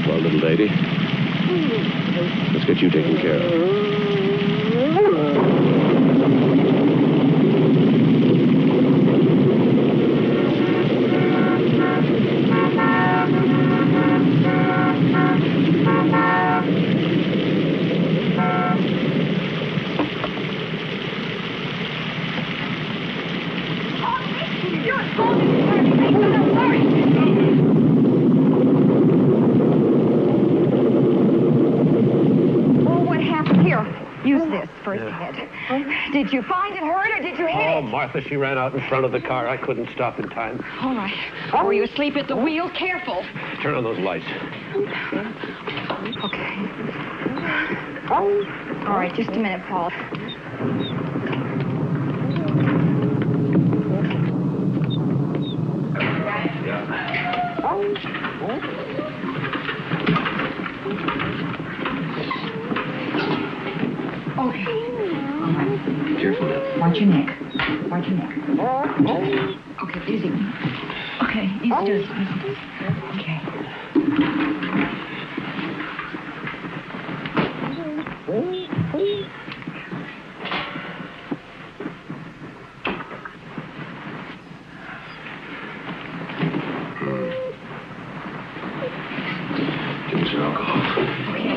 Well, little lady, let's get you taken care of. Did you find it hurt or did you hit it? Oh, Martha, she ran out in front of the car. I couldn't stop in time. All right. Were you asleep at the wheel? Careful. Turn on those lights. Okay. All right, just a minute, Paul. Careful now. Watch your neck. Watch your neck. Okay, easy. Okay, easy, do it. Okay. Give me some alcohol. Okay.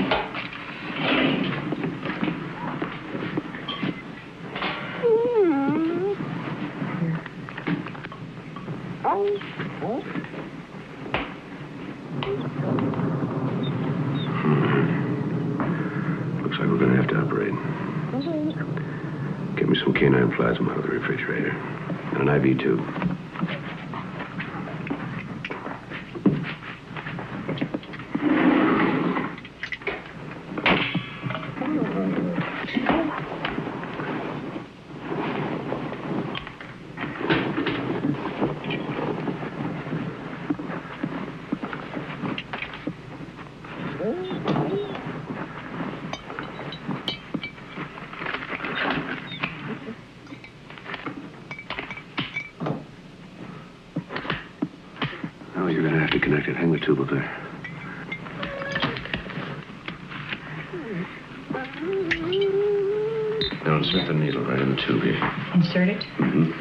Looks like we're going to have to operate. Get me some canine plasma out of the refrigerator. And an IV tube. Oh, you're going to have to connect it. Hang the tube up there. Now insert the needle right in the tube here. Insert it? Mm-hmm.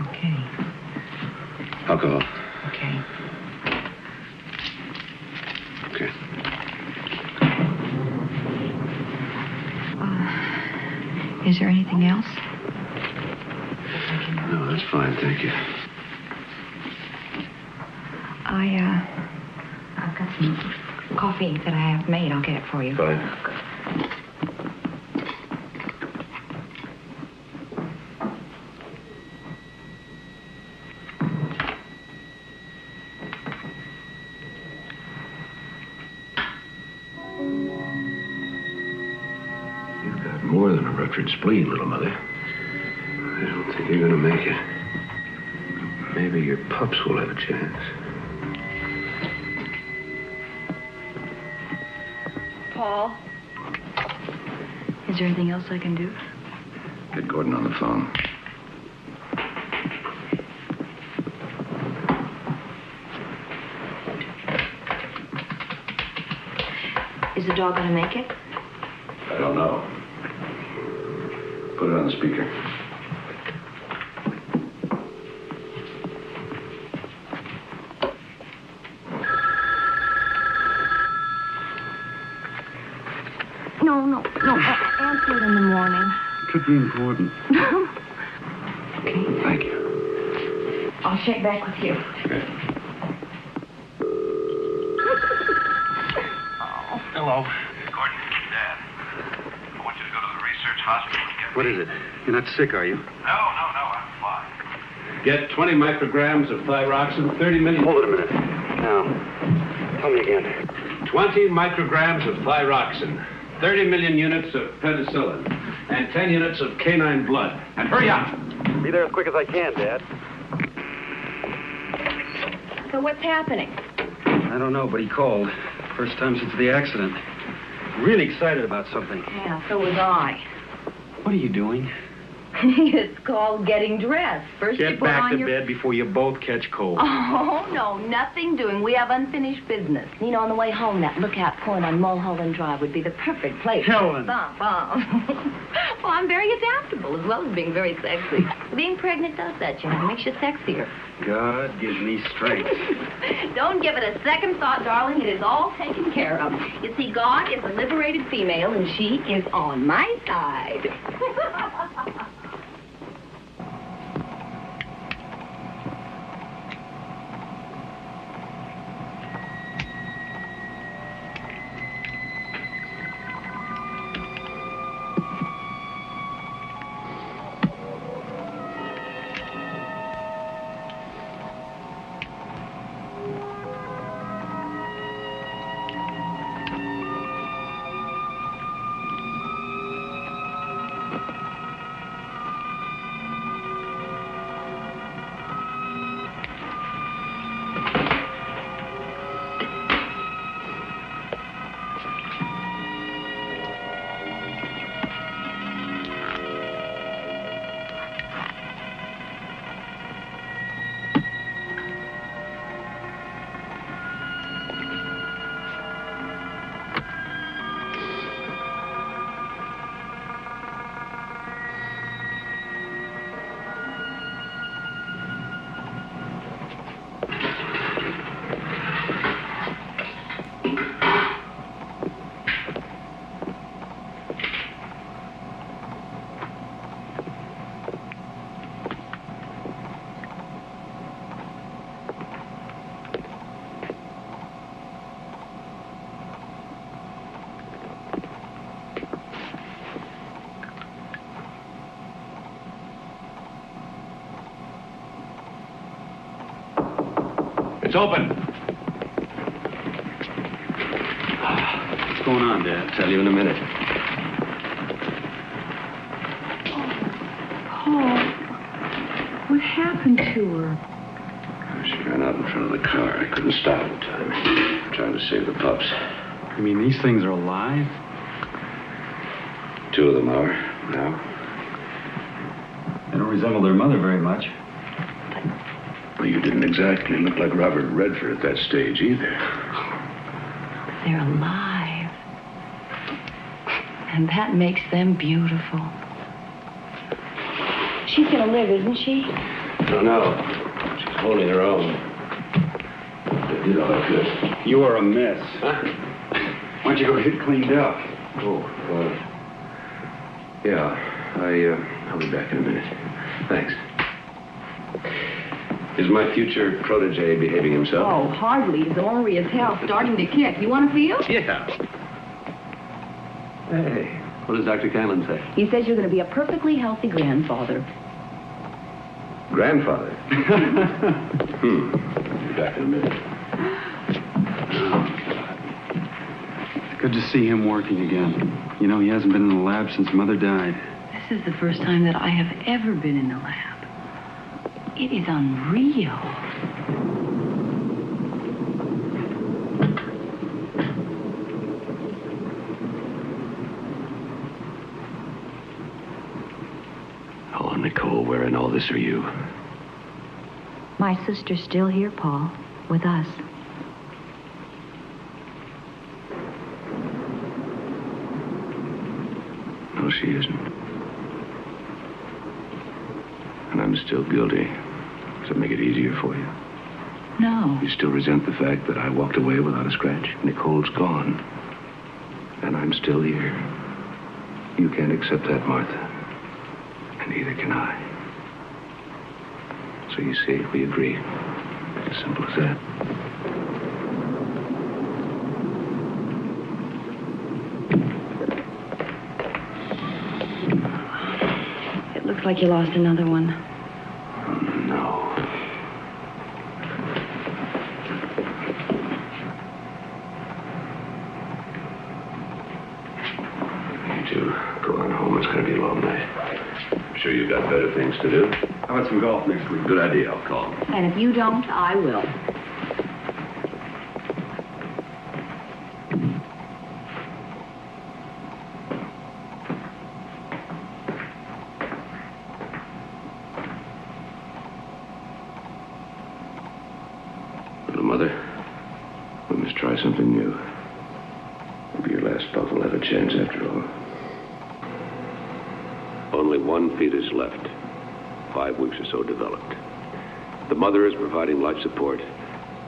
Okay. Alcohol. Okay. Okay. Is there anything else? No, that's fine, thank you. I've got some coffee that I have made. I'll get it for you. Fine. You've got more than a ruptured spleen, little mother. I don't think you're gonna make it. Maybe your pups will have a chance. Paul? Is there anything else I can do? Get Gordon on the phone. Is the dog going to make it? I don't know. Put it on the speaker. No. Answer it in the morning. It could be important. Okay. Thank you. I'll check back with you. Okay. Oh. Hello. Gordon, Dad. I want you to go to the research hospital and get What is it? You're not sick, are you? No, I'm fine. Get 20 micrograms of thyroxine, 30 million... Hold it a minute. Now, tell me again. 20 micrograms of thyroxine, 30 million units of penicillin, and 10 units of canine blood. And hurry up! Be there as quick as I can, Dad. So what's happening? I don't know, but he called. First time since the accident. Really excited about something. Yeah, so was I. What are you doing? It's called getting dressed. First you Get put back on to your... bed before you both catch cold. Oh, no, nothing doing. We have unfinished business. You know, on the way home, that lookout point on Mulholland Drive would be the perfect place. Helen. Well, I'm very adaptable, as well as being very sexy. Being pregnant does that, you know. It makes you sexier. God gives me strength. Don't give it a second thought, darling. It is all taken care of. You see, God is a liberated female, and she is on my side. It's open. What's going on, Dad? Tell you in a minute. Paul, what happened to her? She ran out in front of the car. I couldn't stop in time. I'm trying to save the pups. You mean these things are alive? 2 of them are now. They don't resemble their mother very much. Well, you didn't exactly look like Robert Redford at that stage either. They're alive. And that makes them beautiful. She's gonna live, isn't she? No, no. She's holding her own. They did all I could. You are a mess. Huh? Why don't you go get cleaned up? Oh, yeah. I'll be back in a minute. Thanks. Is my future protege behaving himself? Oh, hardly. He's ornery as hell, starting to kick. You want to feel? Yeah. Hey, what does Dr. Canlon say? He says you're going to be a perfectly healthy grandfather. Grandfather? Be back in a minute. It's good to see him working again. You know, he hasn't been in the lab since Mother died. This is the first time that I have ever been in the lab. It is unreal. Oh, Nicole, where in all this are you? My sister's still here, Paul, with us. No, she isn't. And I'm still guilty. Does it make it easier for you? No. You still resent the fact that I walked away without a scratch? Nicole's gone. And I'm still here. You can't accept that, Martha. And neither can I. So you see, we agree. As simple as that. It looks like you lost another one. No. You two, go on home. It's going to be a long night. I'm sure you've got better things to do. How about some golf next week? Good idea. I'll call. And if you don't, I will. Little mother, we must try something new. Maybe your last puff will have a chance after all. Only one fetus left. 5 weeks or so developed. The mother is providing life support,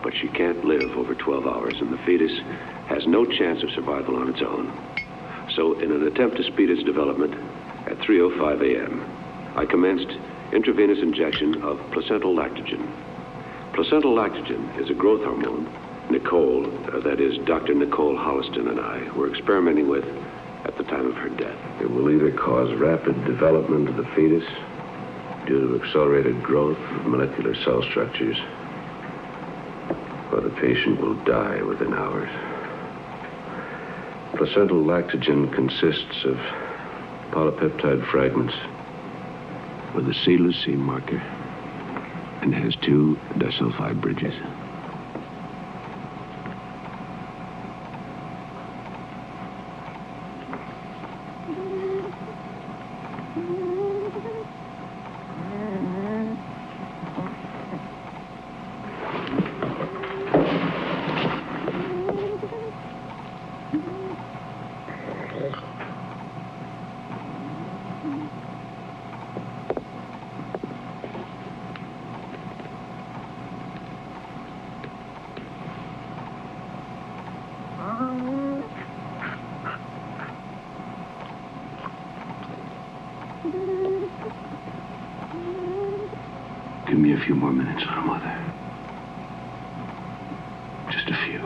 but she can't live over 12 hours, and the fetus has no chance of survival on its own. So, in an attempt to speed its development, at 3:05 a.m., I commenced intravenous injection of placental lactogen. Placental lactogen is a growth hormone Nicole, that is, Dr. Nicole Holliston and I, were experimenting with at the time of her death. It will either cause rapid development of the fetus due to accelerated growth of molecular cell structures, or the patient will die within hours. Placental lactogen consists of polypeptide fragments with a C-leucine marker and has 2 disulfide bridges. Give me a few more minutes, little mother. Just a few.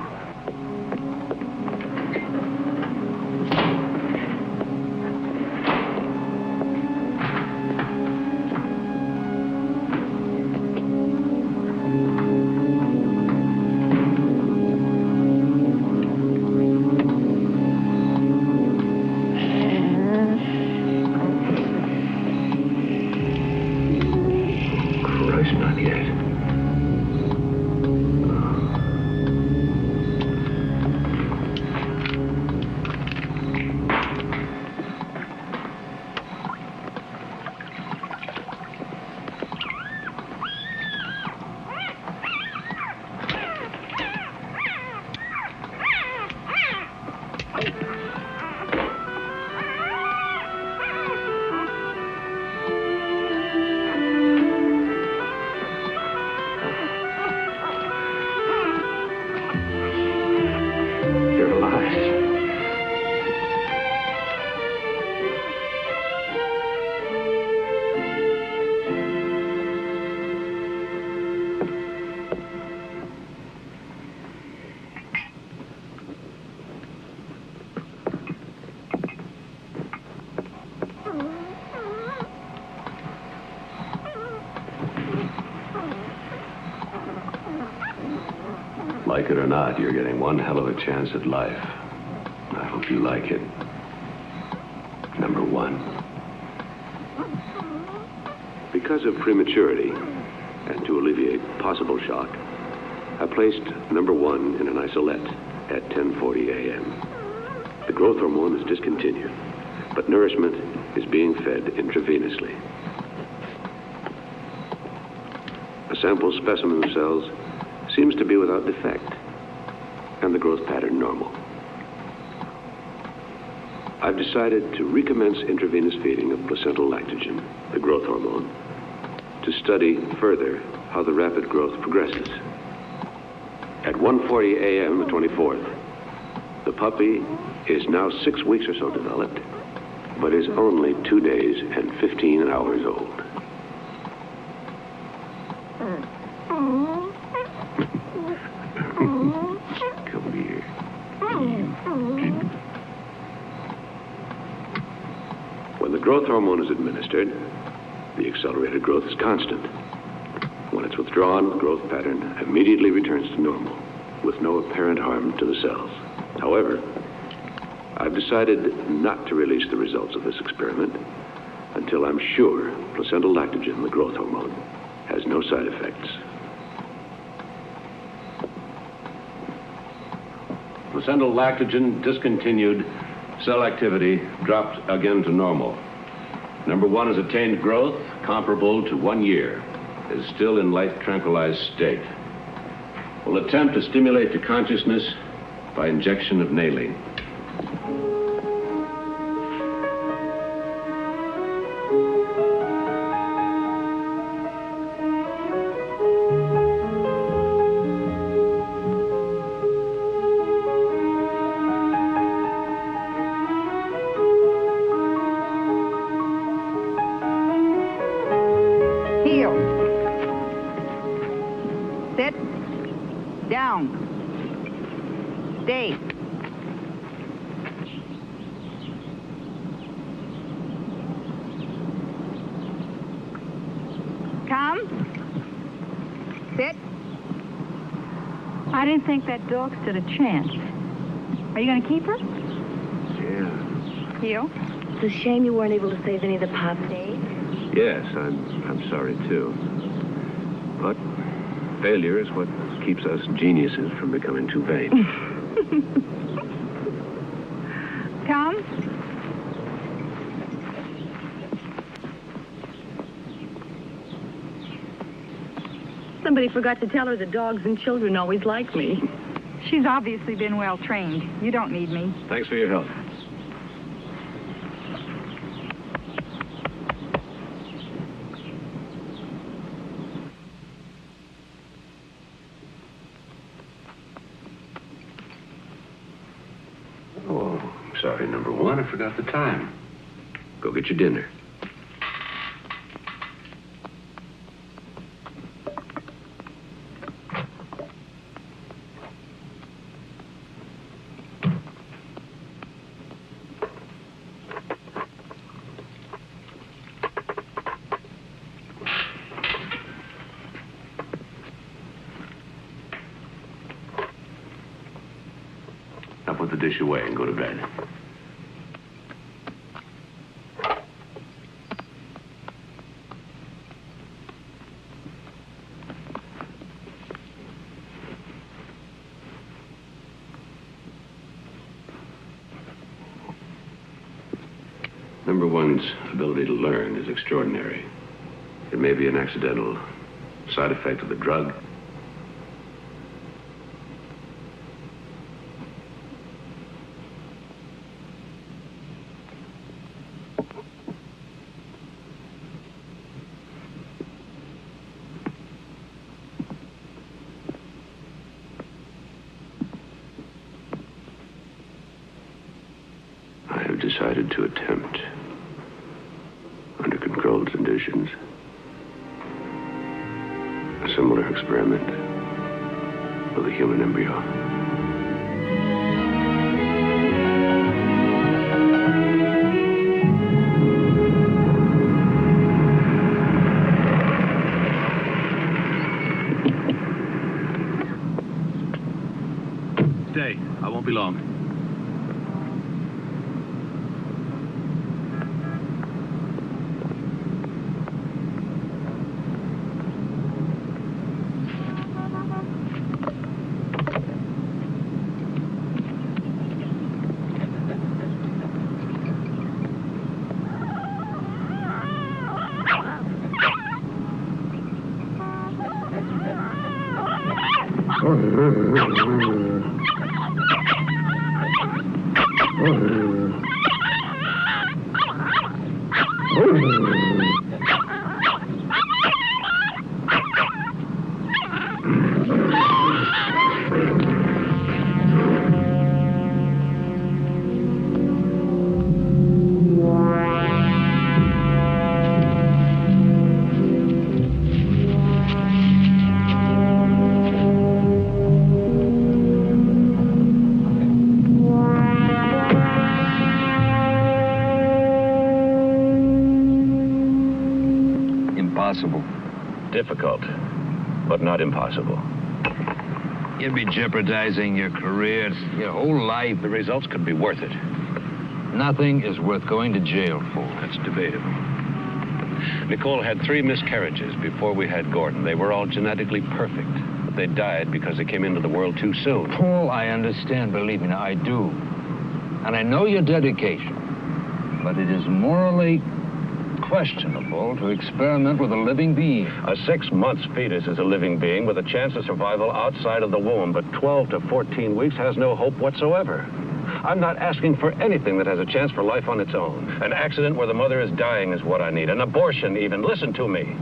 Like it or not, you're getting one hell of a chance at life. I hope you like it. Number 1. Because of prematurity, and to alleviate possible shock, I placed number 1 in an isolette at 10:40 a.m. The growth hormone is discontinued, but nourishment is being fed intravenously. A sample specimen of cells seems to be without defect, and the growth pattern normal. I've decided to recommence intravenous feeding of placental lactogen, the growth hormone, to study further how the rapid growth progresses. At 1:40 a.m., the 24th, the puppy is now 6 weeks or so developed, but is only 2 days and 15 hours old. Come here. When the growth hormone is administered, the accelerated growth is constant. When it's withdrawn, the growth pattern immediately returns to normal, with no apparent harm to the cells. However, I've decided not to release the results of this experiment until I'm sure placental lactogen, the growth hormone, has no side effects. Placental lactogen discontinued, cell activity dropped again to normal. Number 1 has attained growth comparable to 1 year, is still in life tranquilized state. will attempt to stimulate the consciousness by injection of nailing. Stay. Come. Sit. I didn't think that dog stood a chance. Are you going to keep her? Yeah. You? It's a shame you weren't able to save any of the pups, Dave. Yes, I'm sorry, too. But failure is what keeps us geniuses from becoming too vain. Come. Somebody forgot to tell her that dogs and children always like me. She's obviously been well trained. You don't need me. Thanks for your help. Sorry, number one, I forgot the time. Go get your dinner. Now put the dish away and go to bed. Number one's ability to learn is extraordinary. It may be an accidental side effect of the drug. I have decided to attempt, under controlled conditions, a similar experiment with a human embryo. Stay. I won't be long. Difficult, but not impossible. You'd be jeopardizing your career, your whole life. The results could be worth it. Nothing is worth going to jail for. That's debatable. Nicole had 3 miscarriages before we had Gordon. They were all genetically perfect, but they died because they came into the world too soon. Paul, I understand, believe me, I do. And I know your dedication, but it is morally questionable to experiment with a living being. A 6-month fetus is a living being with a chance of survival outside of the womb, but 12 to 14 weeks has no hope whatsoever. I'm not asking for anything that has a chance for life on its own. An accident where the mother is dying is what I need. An abortion, even. Listen to me.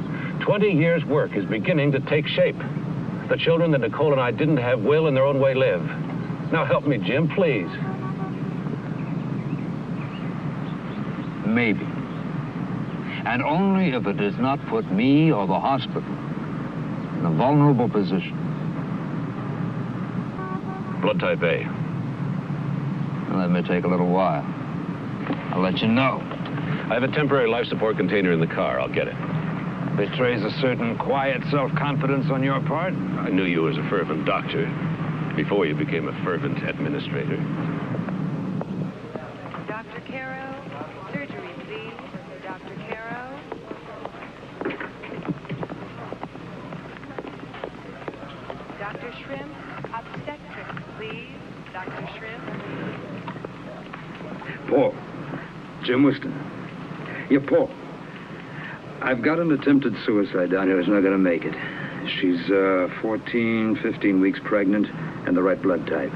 20 years' work is beginning to take shape. The children that Nicole and I didn't have will, in their own way, live. Now help me, Jim, please. Maybe. And only if it does not put me or the hospital in a vulnerable position. Blood type A. Well, that may take a little while. I'll let you know. I have a temporary life support container in the car. I'll get it. Betrays a certain quiet self-confidence on your part. I knew you as a fervent doctor before you became a fervent administrator. Dr. Caro, surgery, please. Dr. Caro. Dr. Shrimp, obstetrics, please. Dr. Shrimp. Paul. Jim Whiston. Yeah, Paul. I've got an attempted suicide down here who's not going to make it. She's 14, 15 weeks pregnant and the right blood type.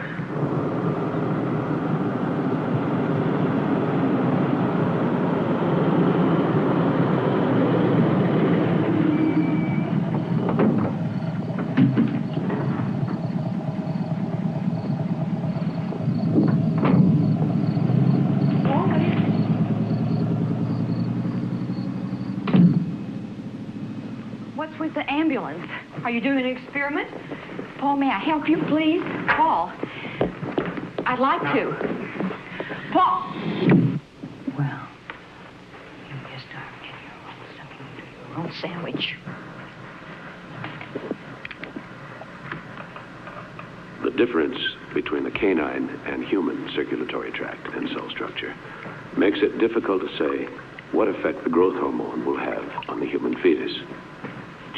What's with the ambulance? Are you doing an experiment? Paul, may I help you, please? Paul, I'd like to. Paul! Well, you just get your own something to your own sandwich. The difference between the canine and human circulatory tract and cell structure makes it difficult to say what effect the growth hormone will have on the human fetus.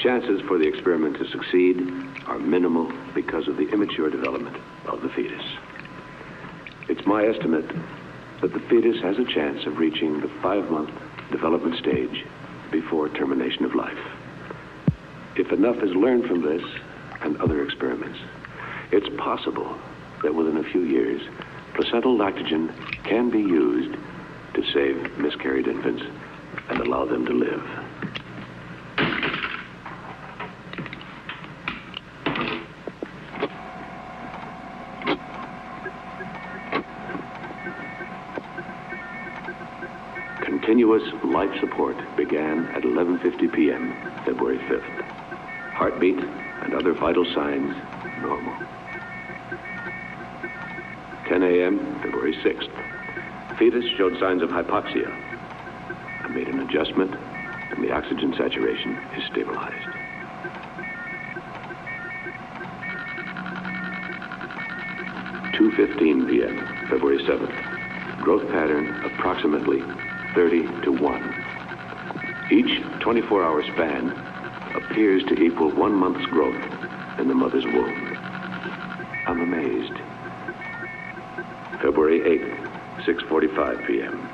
Chances for the experiment to succeed are minimal because of the immature development of the fetus. It's my estimate that the fetus has a chance of reaching the 5-month development stage before termination of life. If enough is learned from this and other experiments, it's possible that within a few years, placental lactogen can be used to save miscarried infants and allow them to live. Continuous life support began at 11:50 p.m., February 5th. Heartbeat and other vital signs normal. 10 a.m., February 6th. Fetus showed signs of hypoxia. I made an adjustment, and the oxygen saturation is stabilized. (2:15 p.m., February 7th. Growth pattern approximately 30 to 1. Each 24-hour span appears to equal 1 month's growth in the mother's womb. I'm amazed. February 8th, 6:45 p.m.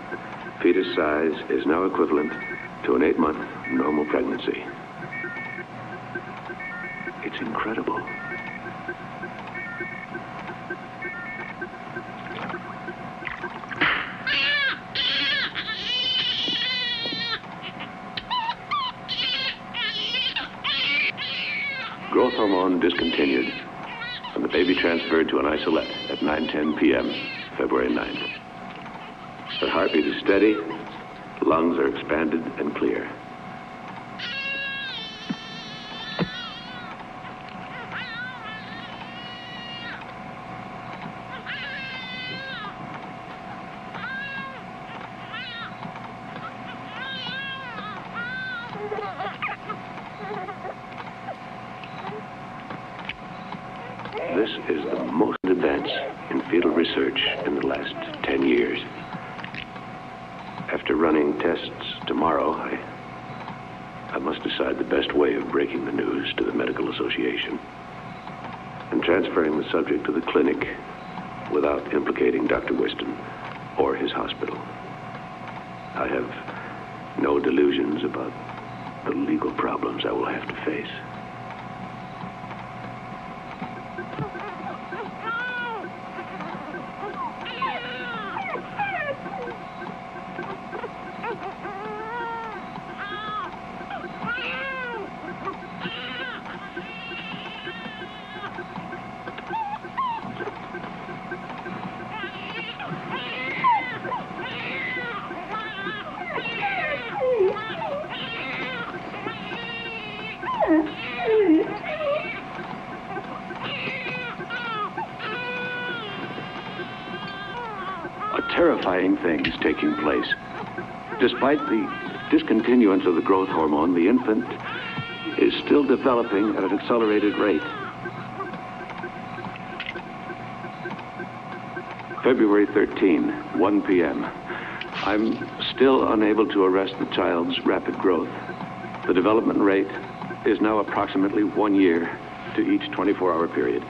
Fetus size is now equivalent to an 8-month normal pregnancy. It's incredible. Growth hormone discontinued, and the baby transferred to an isolette at 9:10 p.m., February 9th. The heartbeat is steady, lungs are expanded and clear. This is the most advance in fetal research in the last 10 years. After running tests tomorrow, I must decide the best way of breaking the news to the Medical Association and transferring the subject to the clinic without implicating Dr. Whiston or his hospital. I have No delusions about the legal problems I will have to face. Terrifying things taking place. Despite the discontinuance of the growth hormone, the infant is still developing at an accelerated rate. February 13, 1 p.m. I'm still unable to arrest the child's rapid growth. The development rate is now approximately 1 year to each 24-hour period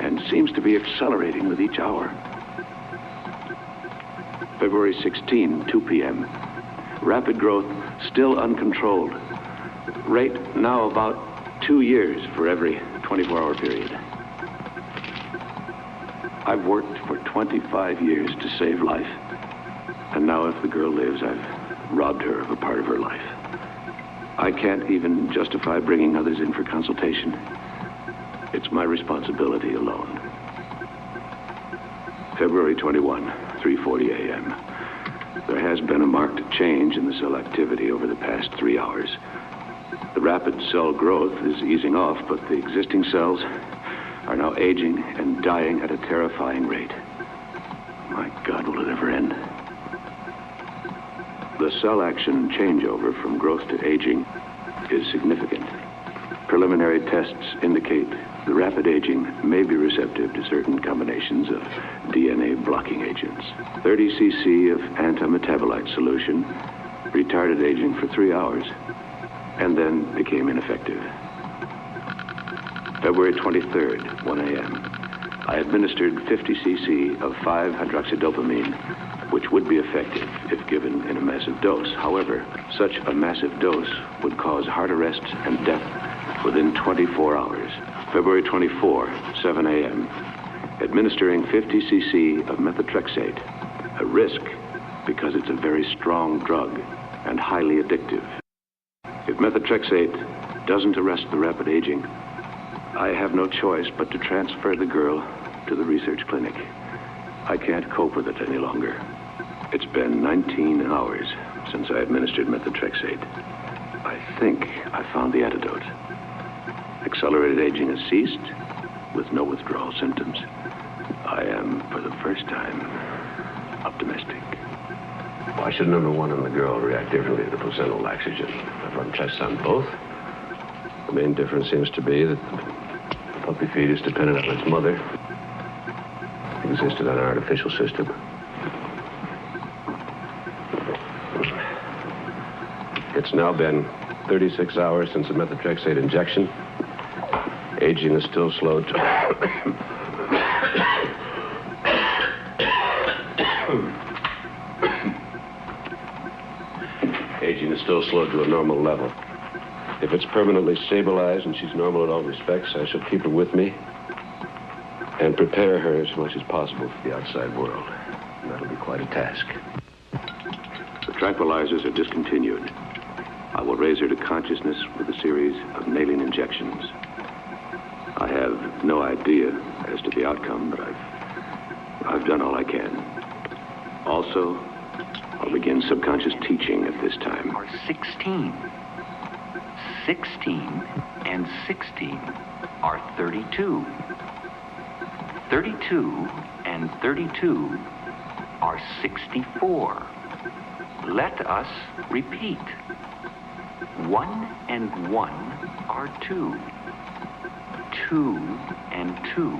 and seems to be accelerating with each hour. February 16, 2 p.m. Rapid growth still uncontrolled. Rate now about 2 years for every 24-hour period. I've worked for 25 years to save life. And now if the girl lives, I've robbed her of a part of her life. I can't even justify bringing others in for consultation. It's my responsibility alone. February 21, 3:40 a.m. There has been a marked change in the cell activity over the past 3 hours. The rapid cell growth is easing off, but the existing cells are now aging and dying at a terrifying rate. My God, will it ever end? The cell action changeover from growth to aging is significant. Preliminary tests indicate the rapid aging may be receptive to certain combinations of DNA blocking agents. 30 cc of antimetabolite solution retarded aging for 3 hours and then became ineffective. February 23rd, 1 a.m. I administered 50 cc of 5-hydroxydopamine, which would be effective if given in a massive dose. However, such a massive dose would cause heart arrest and death within 24 hours. February 24, 7 a.m. Administering 50 cc of methotrexate, a risk because it's a very strong drug and highly addictive. If methotrexate doesn't arrest the rapid aging, I have no choice but to transfer the girl to the research clinic. I can't cope with it any longer. It's been 19 hours since I administered methotrexate. I think I found the antidote. Accelerated aging has ceased with no withdrawal symptoms. I am, for the first time, optimistic. Why should number one and the girl react differently to the placental laxogen? I've run tests on both. The main difference seems to be that the puppy fetus depended on its mother. Existed on an artificial system. It's now been 36 hours since the methotrexate injection. Aging is still slowed to... Aging is still slowed to a normal level. If it's permanently stabilized and she's normal in all respects, I shall keep her with me and prepare her as much as possible for the outside world. And that'll be quite a task. The tranquilizers are discontinued. I will raise her to consciousness with a series of nailing injections. I have no idea as to the outcome, but I've done all I can. Also, I'll begin subconscious teaching at this time. Are 16. 16 and 16 are 32. 32 and 32 are 64. Let us repeat. 1 and 1 are 2. 2 and 2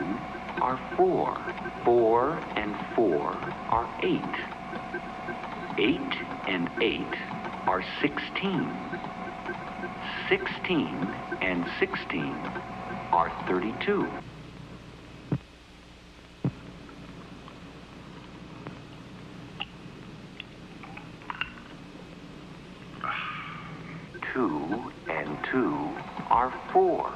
are 4. 4 and 4 are 8. 8 and 8 are 16. 16 and 16 are 32. 4.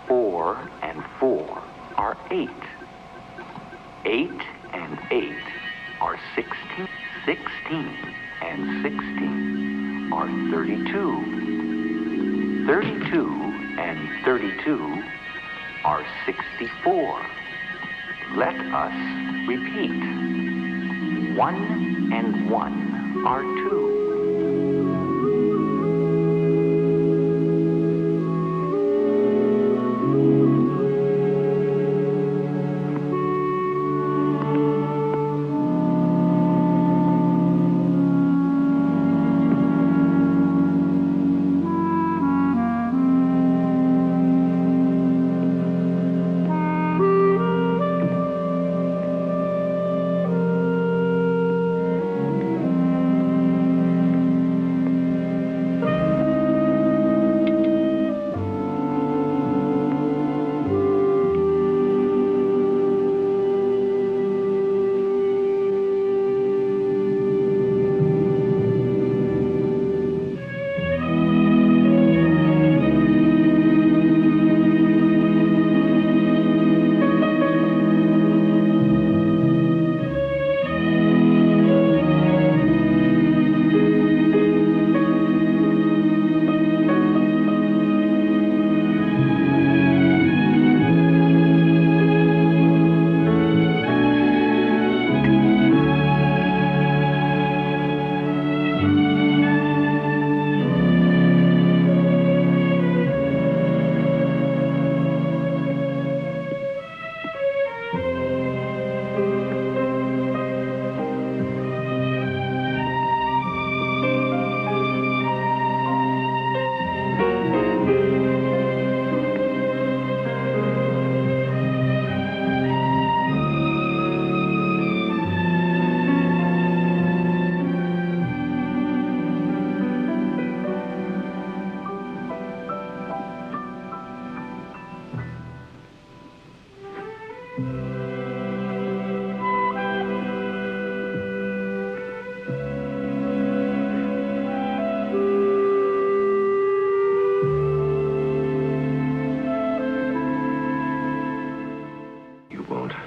4 and 4 are 8. 8 and 8 are 16. 16 and 16 are 32. 32 and 32 are 64. Let us repeat. 1 and 1 are 2.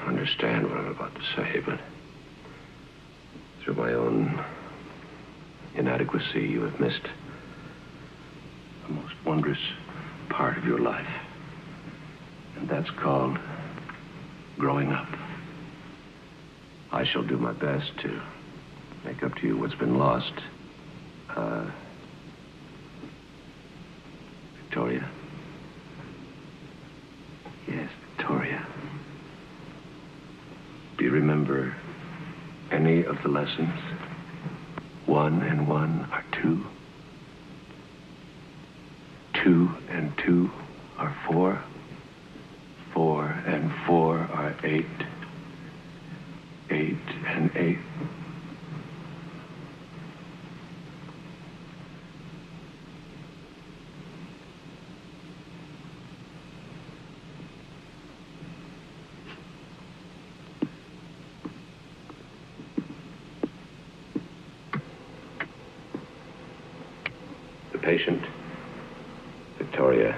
Understand what I'm about to say, but through my own inadequacy, you have missed the most wondrous part of your life. And that's called growing up. I shall do my best to make up to you what's been lost. Victoria? Yes, Victoria. Do you remember any of the lessons? 1 and 1 are 2. 2 and 2 are 4. 4 and 4 are 8. 8 and 8. Patient, Victoria,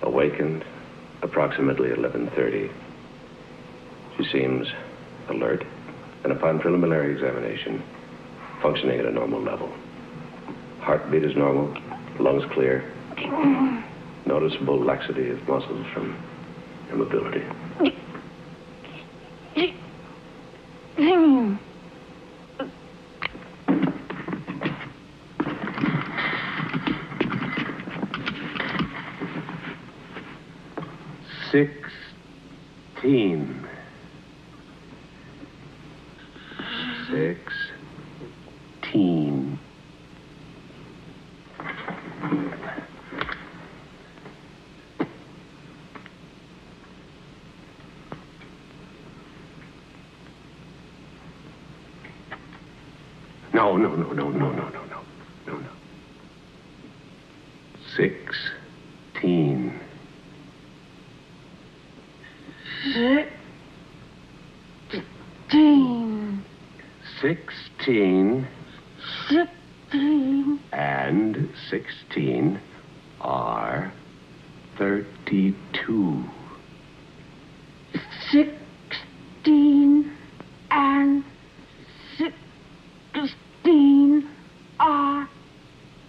awakened approximately 11:30. She seems alert, and upon preliminary examination, functioning at a normal level. Heartbeat is normal, lungs clear, noticeable laxity of muscles from immobility. Sixteen. No. 16. 16 and 16 are 32. 16 and 16 are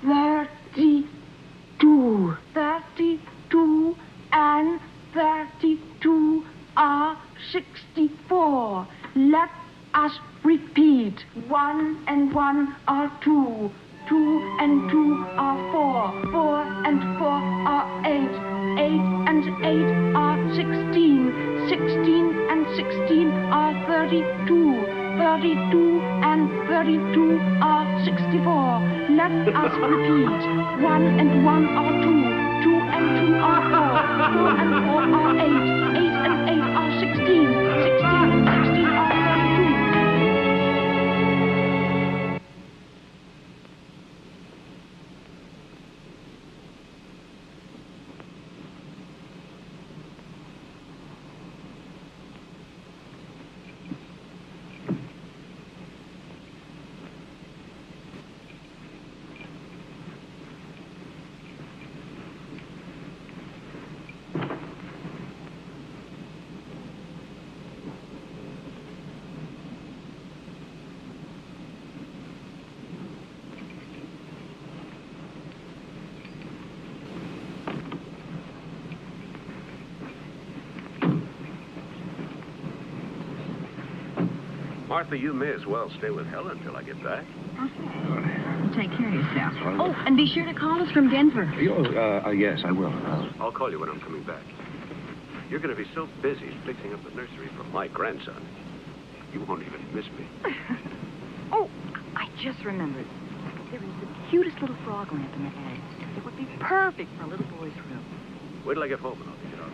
32. 32 and 32 are 64. Let us repeat. 1 and 1 are 2. 2 and 2 are 4. 4 and 4 are 8. 8 and 8 are 16. 16 and 16 are 32. 32 and 32 are 64. Let us repeat. 1 and 1 are 2. 2 and 2 are 4. 4 and 4 are 8. 8 and 8 are 16. 16 and 16 are 32. Martha, you may as well stay with Helen until I get back. Okay. Take care of yourself. Oh, and be sure to call us from Denver. Yes, I will. I'll call you when I'm coming back. You're going to be so busy fixing up the nursery for my grandson. You won't even miss me. Oh, I just remembered. There is the cutest little frog lamp in the attic. It would be perfect for a little boy's room. Wait till I get home and I'll get it off.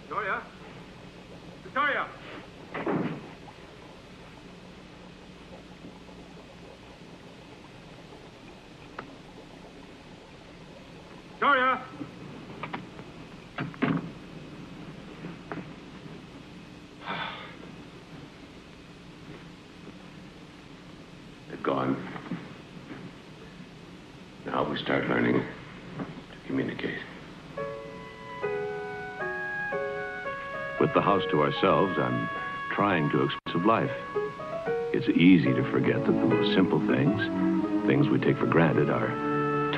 Victoria? Victoria! Victoria! They're gone. Now we start learning to communicate. With the house to ourselves, I'm trying to express life. It's easy to forget that the most simple things we take for granted, are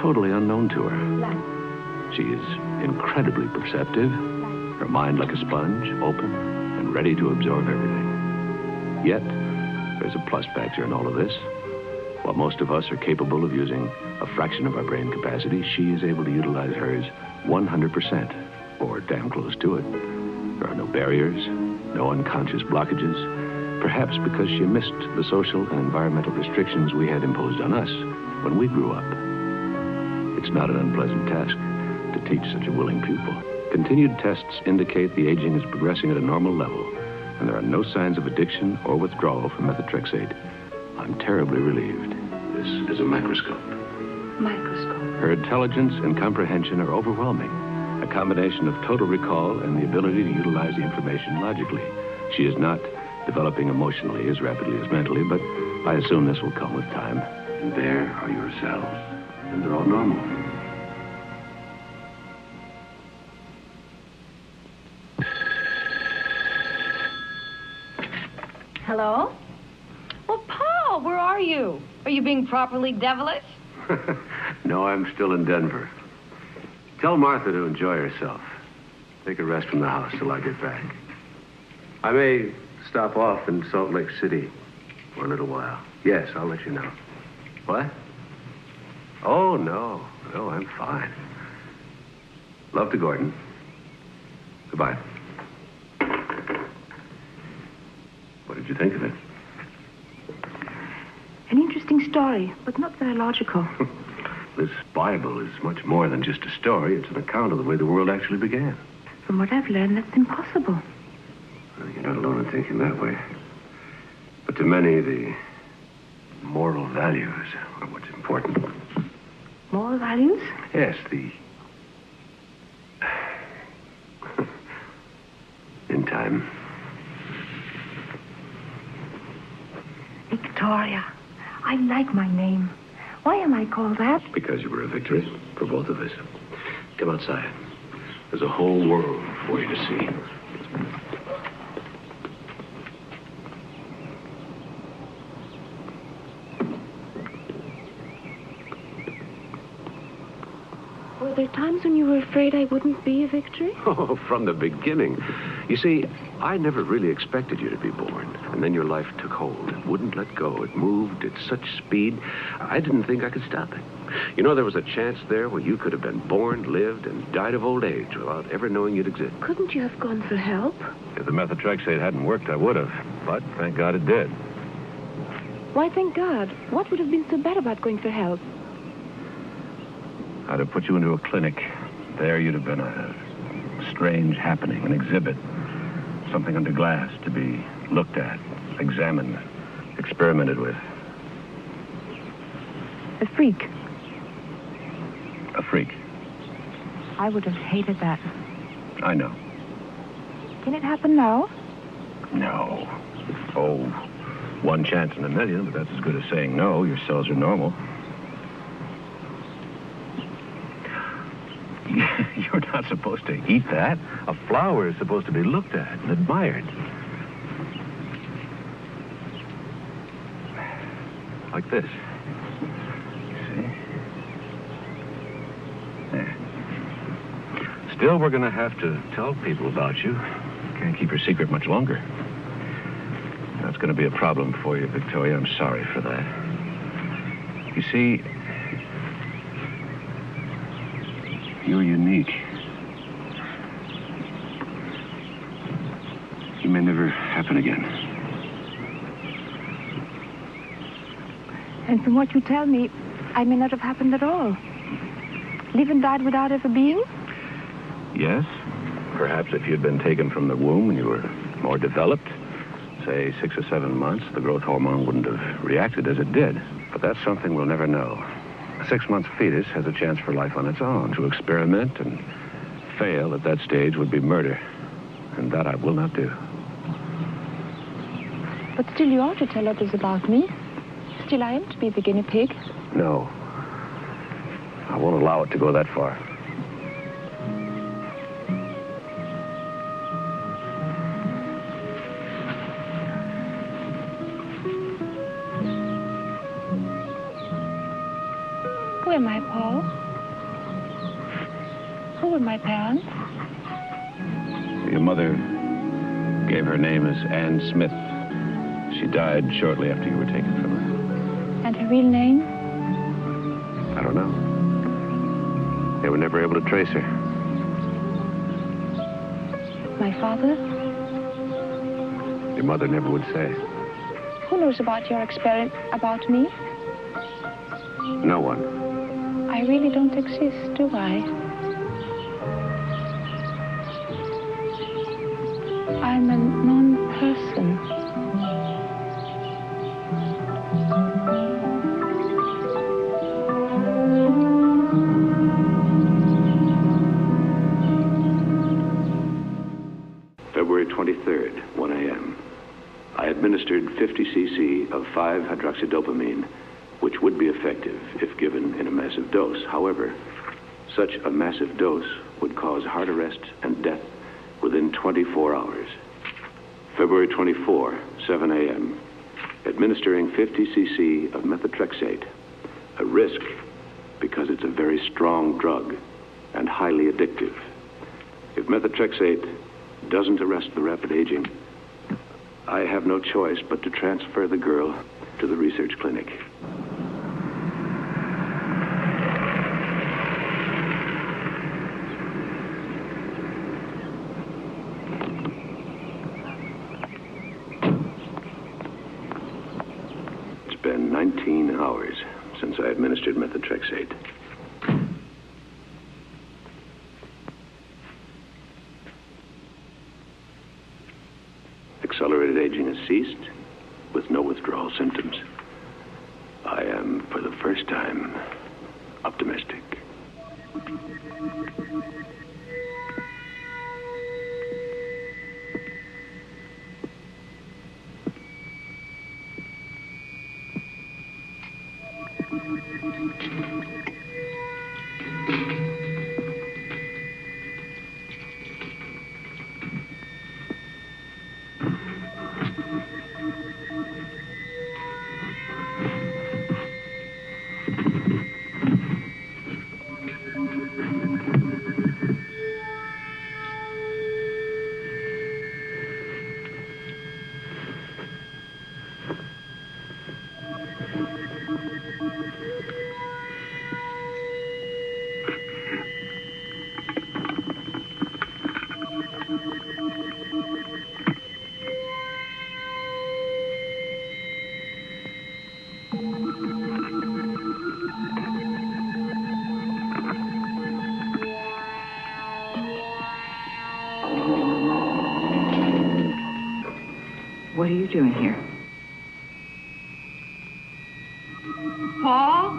totally unknown to her. She is incredibly perceptive, her mind like a sponge, open and ready to absorb everything. Yet, there's a plus factor in all of this. While most of us are capable of using a fraction of our brain capacity, she is able to utilize hers 100%, or damn close to it. There are no barriers, no unconscious blockages, perhaps because she missed the social and environmental restrictions we had imposed on us when we grew up. It's not an unpleasant task to teach such a willing pupil. Continued tests indicate the aging is progressing at a normal level, and there are no signs of addiction or withdrawal from methotrexate. I'm terribly relieved. This is a microscope. Microscope. Her intelligence and comprehension are overwhelming. A combination of total recall and the ability to utilize the information logically. She is not developing emotionally as rapidly as mentally, but I assume this will come with time. And there are your cells, and they're all normal. Hello? Well, Paul, where are you? Are you being properly devilish? No, I'm still in Denver. Tell Martha to enjoy herself. take a rest from the house till I get back. I may stop off in Salt Lake City for a little while. Yes, I'll let you know. What? Oh, no. No, I'm fine. Love to Gordon. Goodbye. What did you think of it? An interesting story, but not very logical. This Bible is much more than just a story. It's an account of the way the world actually began. From what I've learned, that's impossible. Well, you're not alone in thinking that way. But to many, the moral values are what's important. Moral values? Yes, in time. Victoria. I like my name. Why am I called that? Because you were a victory for both of us. Come outside. There's a whole world for you to see. Were there times when you were afraid I wouldn't be a victory? Oh, from the beginning. You see, I never really expected you to be born. And then your life took hold. It wouldn't let go. It moved at such speed, I didn't think I could stop it. You know, there was a chance there where you could have been born, lived, and died of old age without ever knowing you'd exist. Couldn't you have gone for help? If the methotrexate hadn't worked, I would have. But thank God it did. Why, thank God. What would have been so bad about going for help? I'd have put you into a clinic. There you'd have been a strange happening, an exhibit. Something under glass to be looked at, examined, experimented with. A freak. A freak. I would have hated that. I know. Can it happen now? No. Oh, one chance in a million, but that's as good as saying no. Your cells are normal. You're not supposed to eat that. A flower is supposed to be looked at and admired. Like this. See? There. Still, we're going to have to tell people about you. Can't keep your secret much longer. That's going to be a problem for you, Victoria. I'm sorry for that. You see, you're unique. You may never happen again. And from what you tell me, I may not have happened at all. Live and died without ever being? Yes. Perhaps if you'd been taken from the womb when you were more developed, say 6 or 7 months, the growth hormone wouldn't have reacted as it did. But that's something we'll never know. A 6-month fetus has a chance for life on its own. To experiment and fail at that stage would be murder. And that I will not do. But still you ought to tell others about me. Still I am to be the guinea pig. No. I won't allow it to go that far. Who am I, Paul? Who were my parents? Your mother gave her name as Anne Smith. She died shortly after you were taken from her. And her real name? I don't know. They were never able to trace her. My father? Your mother never would say. Who knows about your experiment about me? No one. I really don't exist, do I? I'm a non-person. February 23rd, 1 a.m. I administered 50 cc of 5-hydroxydopamine, which would be effective if given in a massive dose. However, such a massive dose would cause heart arrest and death within 24 hours. February 24, 7 a.m., administering 50 cc of methotrexate, a risk because it's a very strong drug and highly addictive. If methotrexate doesn't arrest the rapid aging, I have no choice but to transfer the girl to the research clinic. It's been 19 hours since I administered methotrexate. Accelerated aging has ceased, with no withdrawal symptoms. I am, for the first time, optimistic. What are you doing here? Paul?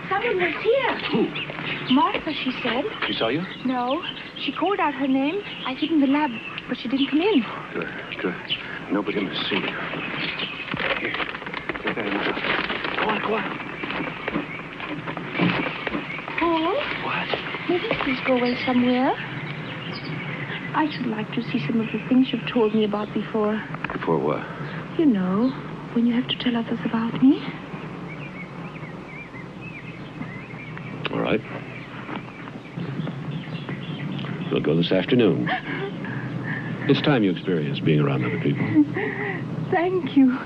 Someone was here. Who? Martha, she said. She saw you? No. She called out her name. I hid in the lab, but she didn't come in. Good, good. Nobody must see you. Here, get that in the house. Go on, go on. Paul? What? May we please go away somewhere? I should like to see some of the things you've told me about before. Before what? You know, when you have to tell others about me. All right. We'll go this afternoon. It's time you experience being around other people. Thank you.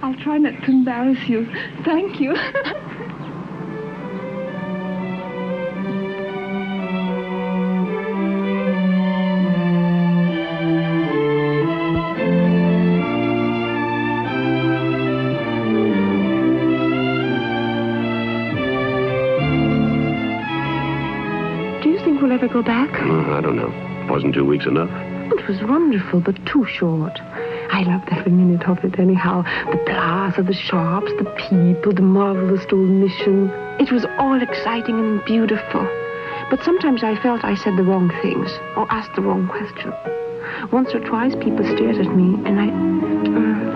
I'll try not to embarrass you. Thank you. ever go back? I don't know. Wasn't 2 weeks enough? It was wonderful, but too short. I loved every minute of it anyhow. The plaza, the shops, the people, the marvelous old mission. It was all exciting and beautiful. But sometimes I felt I said the wrong things or asked the wrong question. Once or twice people stared at me and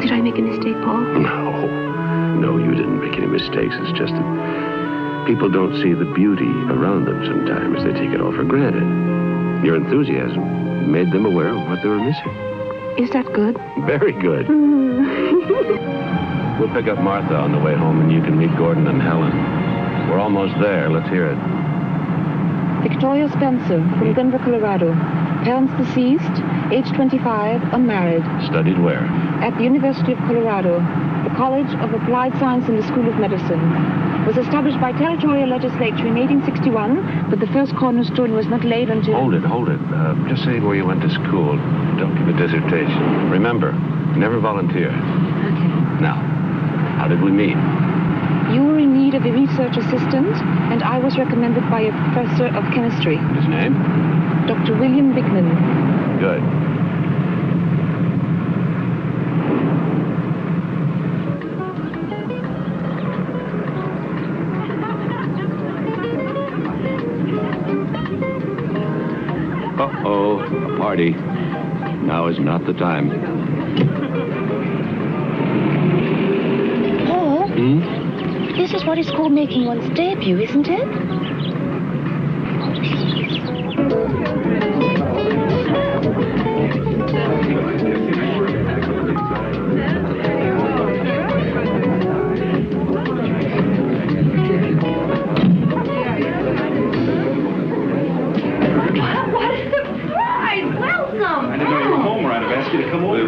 did I make a mistake, Paul? No, you didn't make any mistakes. It's just that people don't see the beauty around them sometimes. They take it all for granted. Your enthusiasm made them aware of what they were missing. Is that good? Very good. We'll pick up Martha on the way home, and you can meet Gordon and Helen. We're almost there. Let's hear it. Victoria Spencer, from Denver, Colorado. Parents deceased, age 25, unmarried. Studied where? At the University of Colorado, the College of Applied Science and the School of Medicine. Was established by territorial legislature in 1861, but the first cornerstone was not laid until... Hold it. Just say where you went to school. Don't give a dissertation. Remember, never volunteer. Okay. Now, how did we meet? You were in need of a research assistant, and I was recommended by a professor of chemistry. His name? Dr. William Bickman. Good. Uh-oh, a party. Now is not the time. Paul? This is what is called making one's debut, isn't it?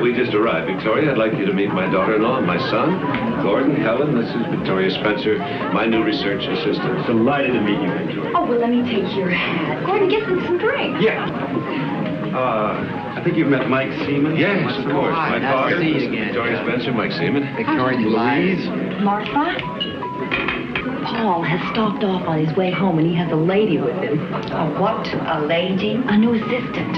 We just arrived, Victoria. I'd like you to meet my daughter-in-law and my son, Gordon, Helen. This is Victoria Spencer, my new research assistant. Delighted to meet you, Victoria. Oh, well, let me take your hat. Gordon, get some drinks. Yeah. I think you've met Mike Seaman. Yes, of course. Hi, My nice father, to see you again. Victoria Spencer, Mike Seaman. Victoria Louise. Martha? Paul has stopped off on his way home, and he has a lady with him. A what? A lady? A new assistant.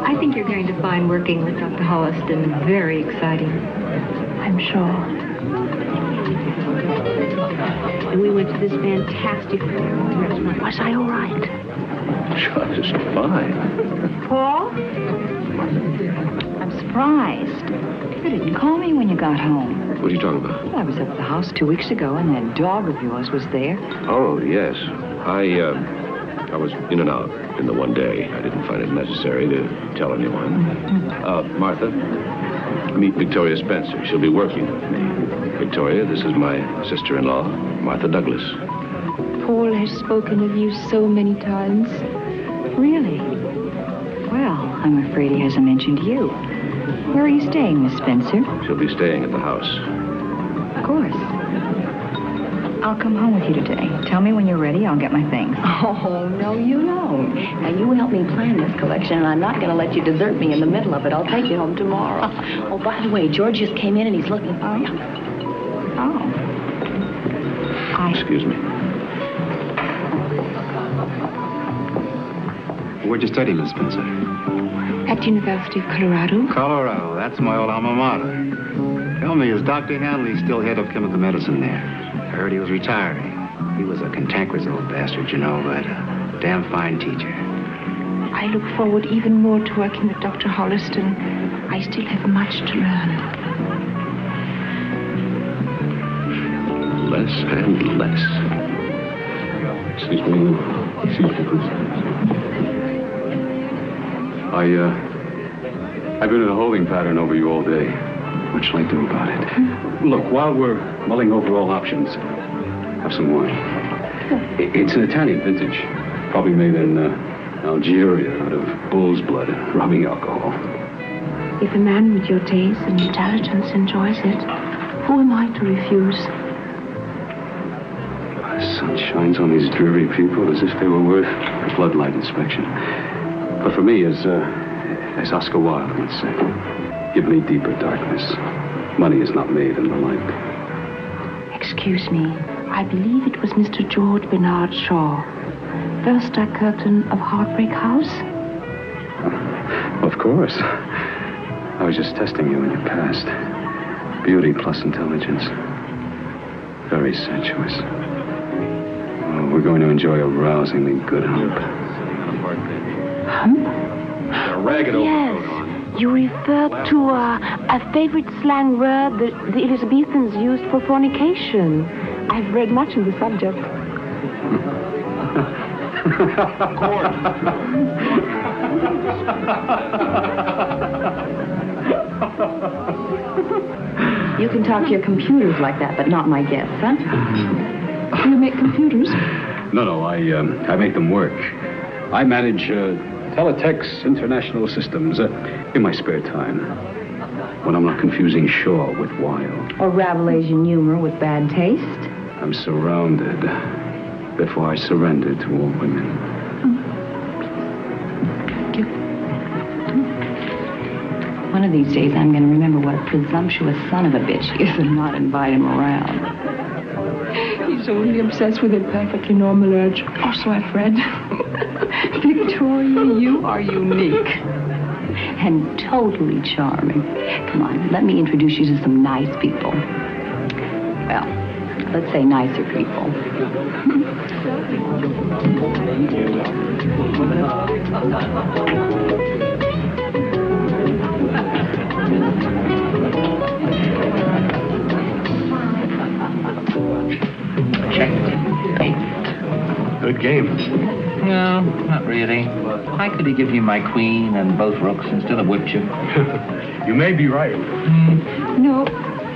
I think you're going to find working with Dr. Holliston very exciting. I'm sure. And we went to this fantastic restaurant. Was I all right? Just fine. Paul? I'm surprised. You didn't call me when you got home. What are you talking about? Well, I was up at the house 2 weeks ago, and that dog of yours was there. Oh, yes. I was in and out in the one day. I didn't find it necessary to tell anyone. Martha, meet Victoria Spencer. She'll be working with me. Victoria, this is my sister-in-law, Martha Douglas. Paul has spoken of you so many times. Really? Well, I'm afraid he hasn't mentioned you. Where are you staying, Miss Spencer? She'll be staying at the house. Of course. I'll come home with you today. Tell me when you're ready. I'll get my things. Oh, no, you don't. Now, you help me plan this collection, and I'm not going to let you desert me in the middle of it. I'll take you home tomorrow. Oh, by the way, George just came in, and he's looking for you. Oh. Excuse me. Where'd you study, Miss Spencer? At the University of Colorado. Colorado. That's my old alma mater. Tell me, is Dr. Hanley still head of chemical medicine there? I heard he was retiring. He was a cantankerous old bastard, you know, but a damn fine teacher. I look forward even more to working with Dr. Holliston. I still have much to learn. Less and less. Excuse me, please. I've been in a holding pattern over you all day. What shall I do about it? Look, while we're mulling over all options, have some wine. It's an Italian vintage, probably made in Algeria out of bull's blood, rubbing alcohol. If a man with your taste and intelligence enjoys it, who am I to refuse? The sun shines on these dreary people as if they were worth a floodlight inspection. But for me, as As Oscar Wilde once said, give me deeper darkness. Money is not made in the light. Excuse me. I believe it was Mr. George Bernard Shaw. First curtain of Heartbreak House? Of course. I was just testing you in your past. Beauty plus intelligence. Very sensuous. Oh, we're going to enjoy a rousingly good hump. Hump? A ragged overcoat Yes. on. You referred to a favorite slang word that the Elizabethans used for fornication. I've read much on the subject. You can talk to your computers like that, but not my guests, huh? You make computers? No, I make them work. I manage Teletext's international systems in my spare time. When I'm not confusing Shaw with Wilde. Or Rabelaisian humor with bad taste. I'm surrounded before I surrender to all women. Thank you. One of these days, I'm going to remember what a presumptuous son of a bitch he is and not invite him around. He's only obsessed with a perfectly normal urge. Or so I've read. Victoria, you are unique. And totally charming. Come on, let me introduce you to some nice people. Well, let's say nicer people. Check. 8. Good game. No, not really. Why could he give you my queen and both rooks instead of whipped you? You may be right. No,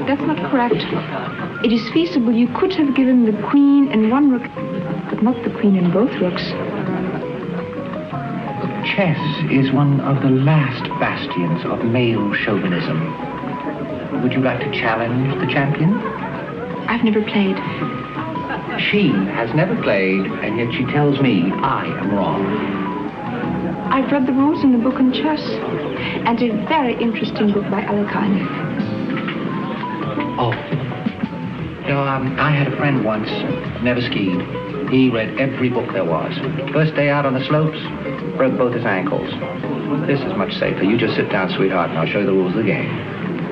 that's not correct. It is feasible you could have given the queen and one rook, but not the queen and both rooks. Chess is one of the last bastions of male chauvinism. Would you like to challenge the champion? I've never played. She has never played, and yet she tells me I am wrong. I've read the rules in the book on chess, and a very interesting book by Alekhine. Oh. You know, I had a friend once, never skied. He read every book there was. First day out on the slopes, broke both his ankles. This is much safer. You just sit down, sweetheart, and I'll show you the rules of the game.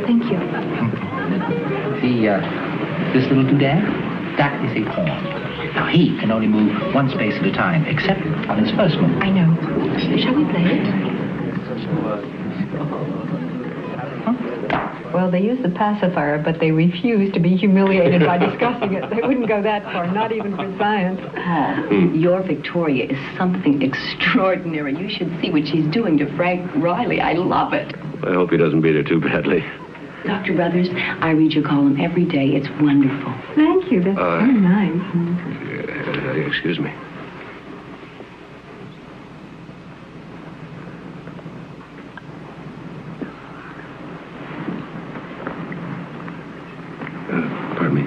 Thank you. This little doodad, that is a pawn. Now, he can only move one space at a time, except on his first move. I know. Shall we play it? Well, they use the pacifier, but they refuse to be humiliated by discussing it. They wouldn't go that far, not even for science. Oh, your Victoria is something extraordinary. You should see what she's doing to Frank Riley. I love it. I hope he doesn't beat her too badly. Dr. Brothers, I read your column every day. It's wonderful. Thank you. That's very nice. Excuse me. Pardon me.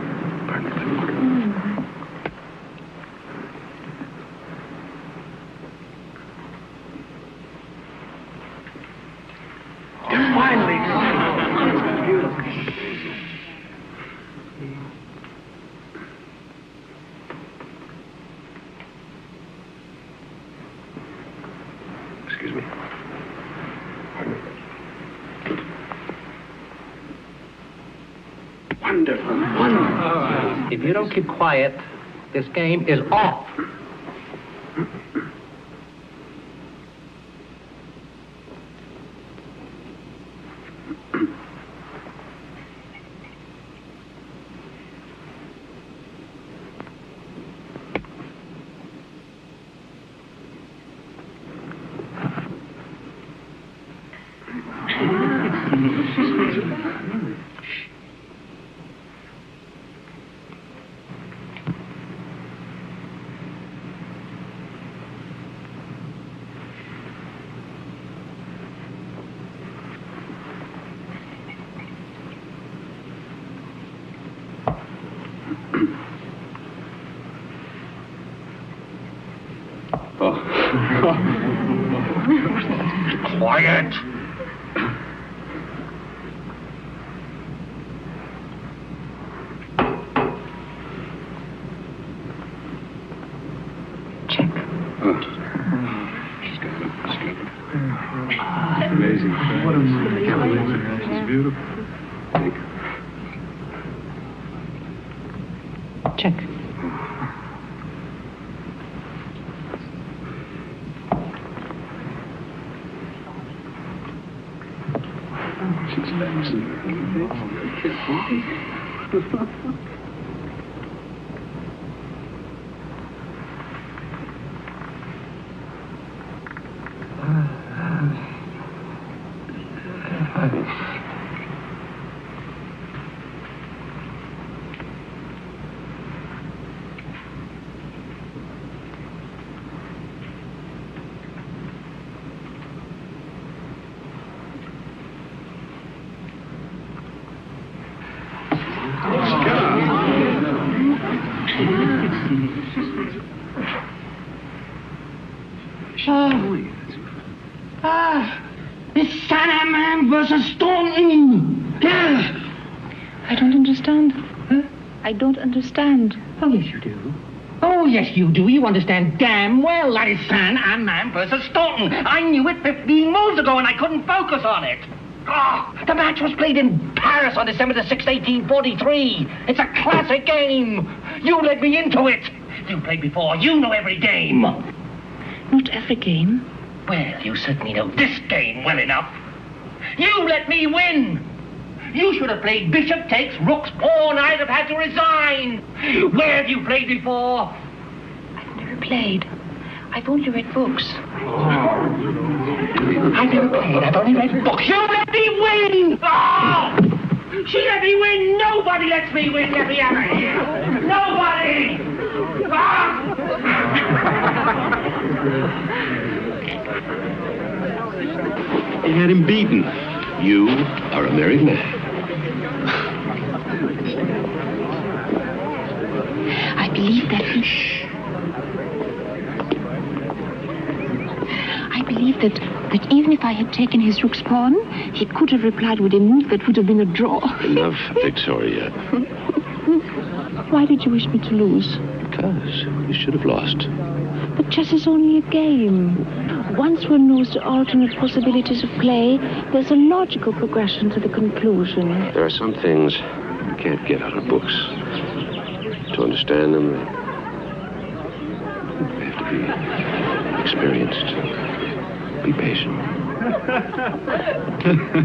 Excuse me. Pardon me. Wonderful. If you don't keep quiet, this game is off. Oh. Quiet. Check. Amazing. What a movie. It's beautiful. Check. She's It's Salaman versus Staunton. I don't understand. Huh? I don't understand. Oh, yes, you do. Oh, yes, you do. You understand damn well that is Salaman versus Staunton. I knew it 15 moves ago, and I couldn't focus on it. Oh, the match was played in Paris on December the 6th, 1843. It's a classic game. You led me into it. You played before. You know every game. Not every game. Well, you certainly know this game well enough. You let me win. You should have played bishop takes, rook's pawn. I'd have had to resign. Where have you played before? I've never played. I've only read books. I've never played. I've only read books. You let me win! Oh! She let me win! Nobody lets me win! Let me out of here! Nobody! Ah! You had him beaten. You are a married man. I believe that even if I had taken his rook's pawn, he could have replied with a move that would have been a draw. Enough, Victoria. Why did you wish me to lose? Because you should have lost. But chess is only a game. Once one knows the alternate possibilities of play, there's a logical progression to the conclusion. There are some things you can't get out of books. To understand them, you have to be experienced. Be patient.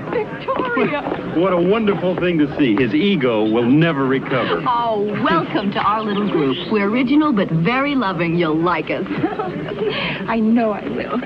Victoria! What a wonderful thing to see. His ego will never recover. Oh, welcome to our little group. We're original but very loving. You'll like us. I know I will.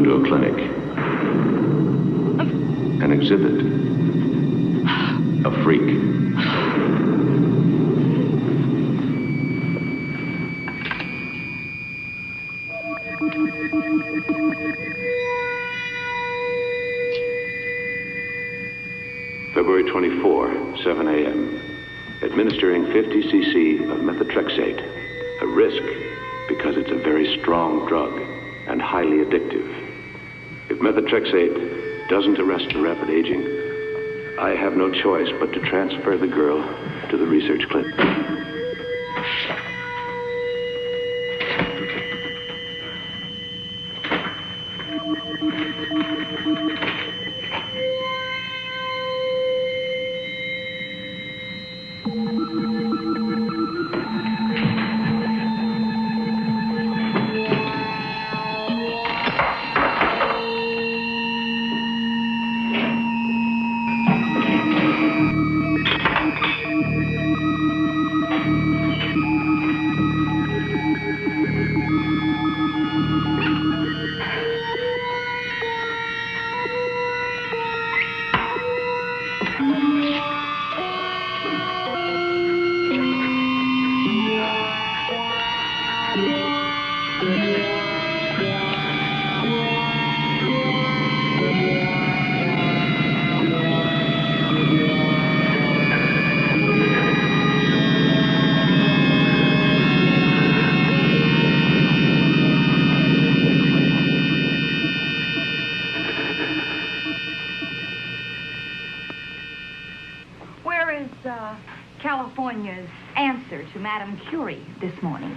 into a clinic. An exhibit. A freak. February 24, 7 a.m. Administering 50 cc of methotrexate. A risk because it's a very strong drug and highly addictive. If methotrexate doesn't arrest the rapid aging, I have no choice but to transfer the girl to the research clinic. California's answer to Madame Curie this morning?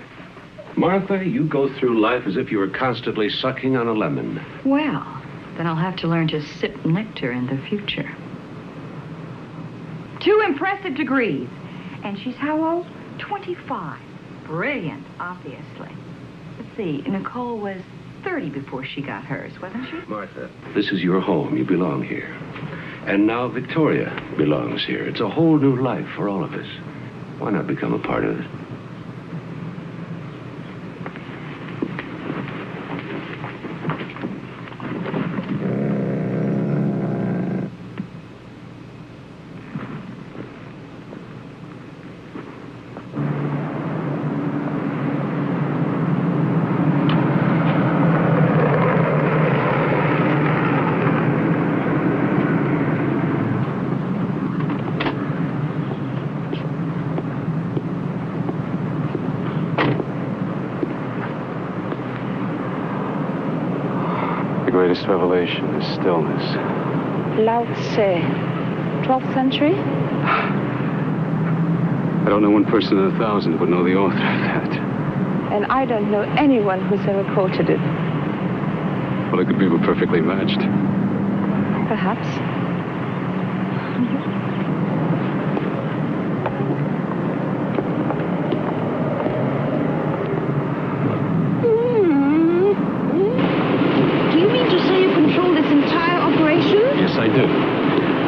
Martha, you go through life as if you were constantly sucking on a lemon. Well, then I'll have to learn to sip nectar in the future. 2 impressive degrees. And she's how old? 25. Brilliant, obviously. Let's see, Nicole was 30 before she got hers, wasn't she? Martha, this is your home. You belong here. And now Victoria belongs here. It's a whole new life for all of us. Why not become a part of it? The greatest revelation is stillness. Lao Tse, 12th century? I don't know one person in 1,000 who would know the author of that. And I don't know anyone who's ever quoted it. Well, it could be perfectly matched. Perhaps. Yes, I do.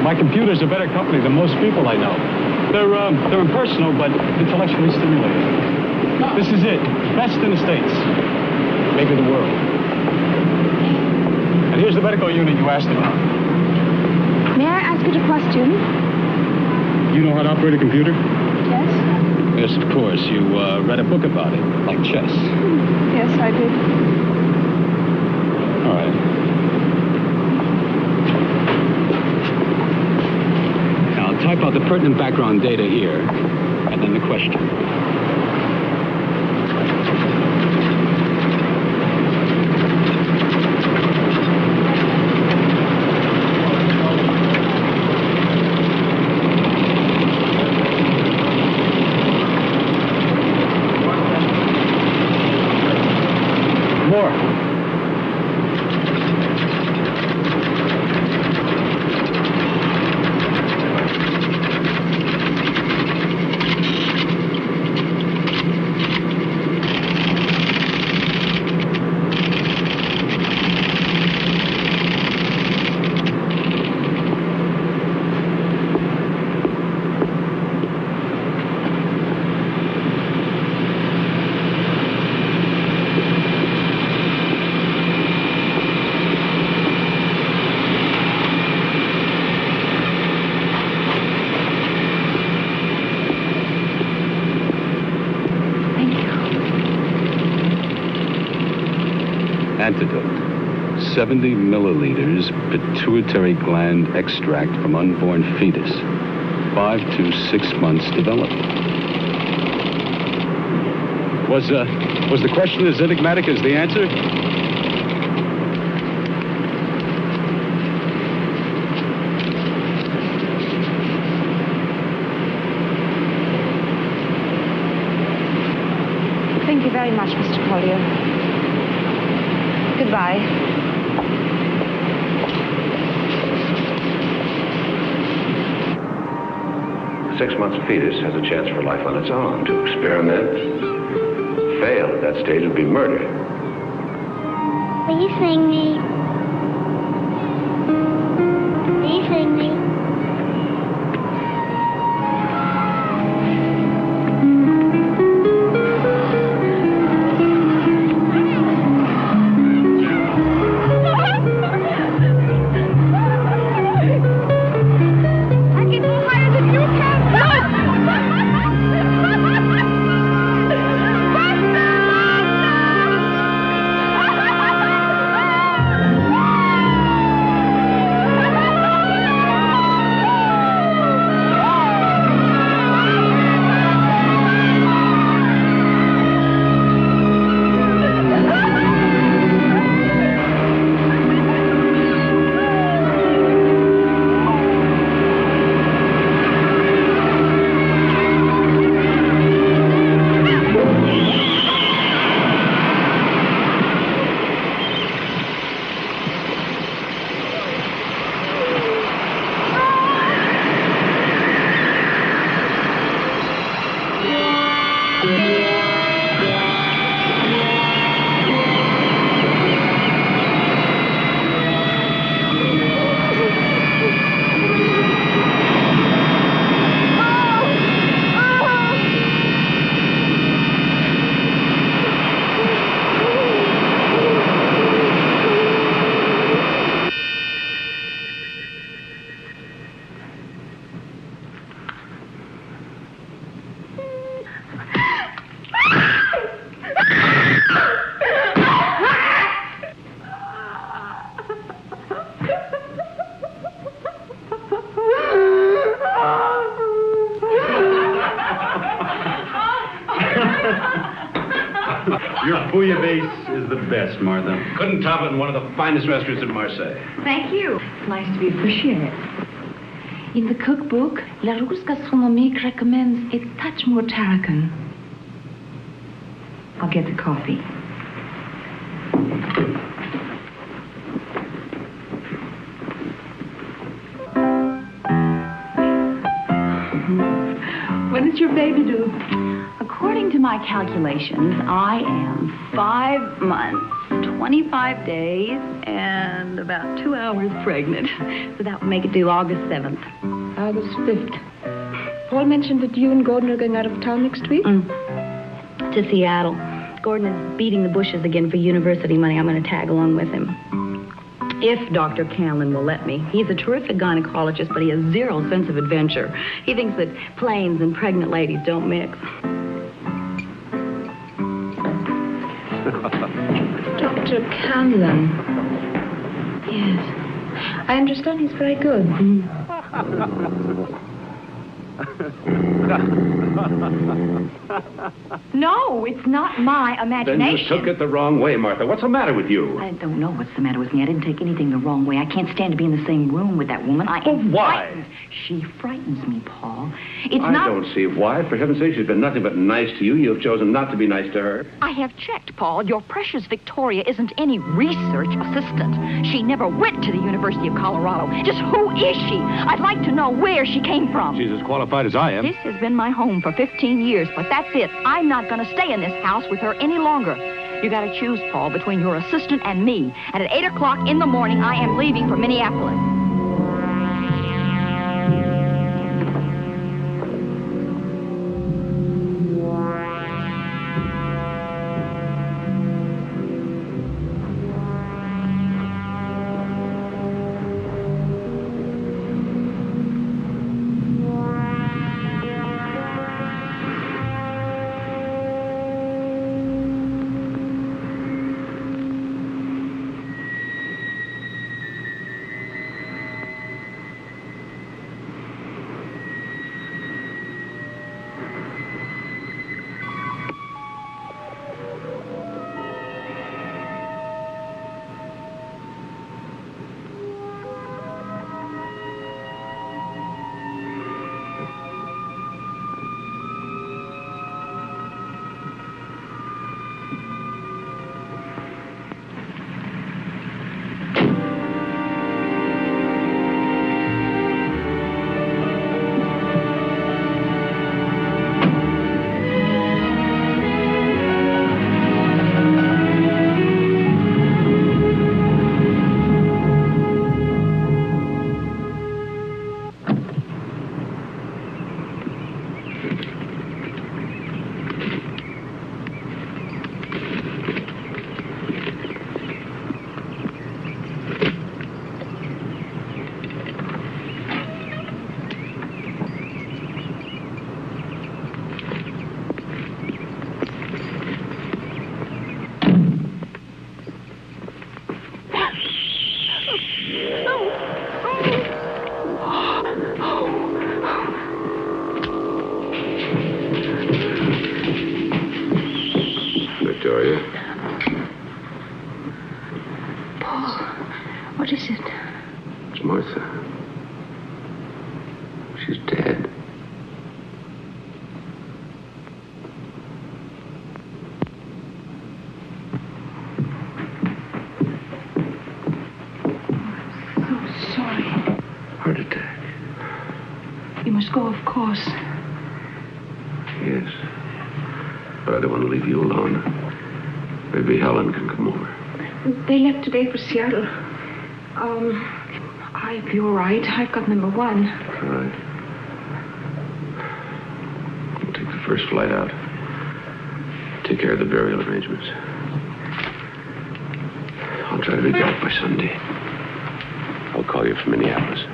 My computer's a better company than most people I know. They're impersonal, but intellectually stimulating. This is it. Best in the States. Maybe the world. And here's the medical unit you asked about. May I ask you a question? You know how to operate a computer? Yes? Yes, of course. You read a book about it, like chess. Yes, I did. All right. Type out the pertinent background data here, and then the question. More. Antidote. 70 milliliters pituitary gland extract from unborn fetus. 5 to 6 months development. Was the question as enigmatic as the answer? Thank you very much, Mr. Collier. Goodbye. 6 months fetus has a chance for life on its own. To experiment, fail at that stage would be murder. Will you sing me? Will you sing me? Your bouillabaisse is the best, Martha. Couldn't top it in one of the finest restaurants in Marseille. Thank you. It's nice to be appreciated. In the cookbook, La Rousse Gastronomique recommends a touch more tarragon. I'll get the coffee. When is your baby due? According to my calculations, I am 5 months, 25 days, and about 2 hours pregnant. So that would make it due August 7th. August 5th. Paul mentioned that you and Gordon are going out of town next week? To Seattle. Gordon is beating the bushes again for university money. I'm going to tag along with him. If Dr. Canlin will let me. He's a terrific gynecologist, but he has zero sense of adventure. He thinks that planes and pregnant ladies don't mix. Dr. Canlin. Yes. I understand he's very good. No, it's not my imagination. Then you took it the wrong way, Martha. What's the matter with you? I don't know what's the matter with me. I didn't take anything the wrong way. I can't stand to be in the same room with that woman. I am frightened. She frightens me, Paul. I don't see why. For heaven's sake, she's been nothing but nice to you. You have chosen not to be nice to her. I have checked, Paul. Your precious Victoria isn't any research assistant. She never went to the University of Colorado. Just who is she? I'd like to know where she came from. She's as qualified as I am. This has been my home for 15 years, but that's it. I'm not going to stay in this house with her any longer. You got to choose, Paul, between your assistant and me. And at 8 o'clock in the morning, I am leaving for Minneapolis. must go, of course. Yes. But I don't want to leave you alone. Maybe Helen can come over. They left today for Seattle. I'll be all right. I've got number 1. All right. We'll take the first flight out. Take care of the burial arrangements. I'll try to be back by Sunday. I'll call you from Minneapolis.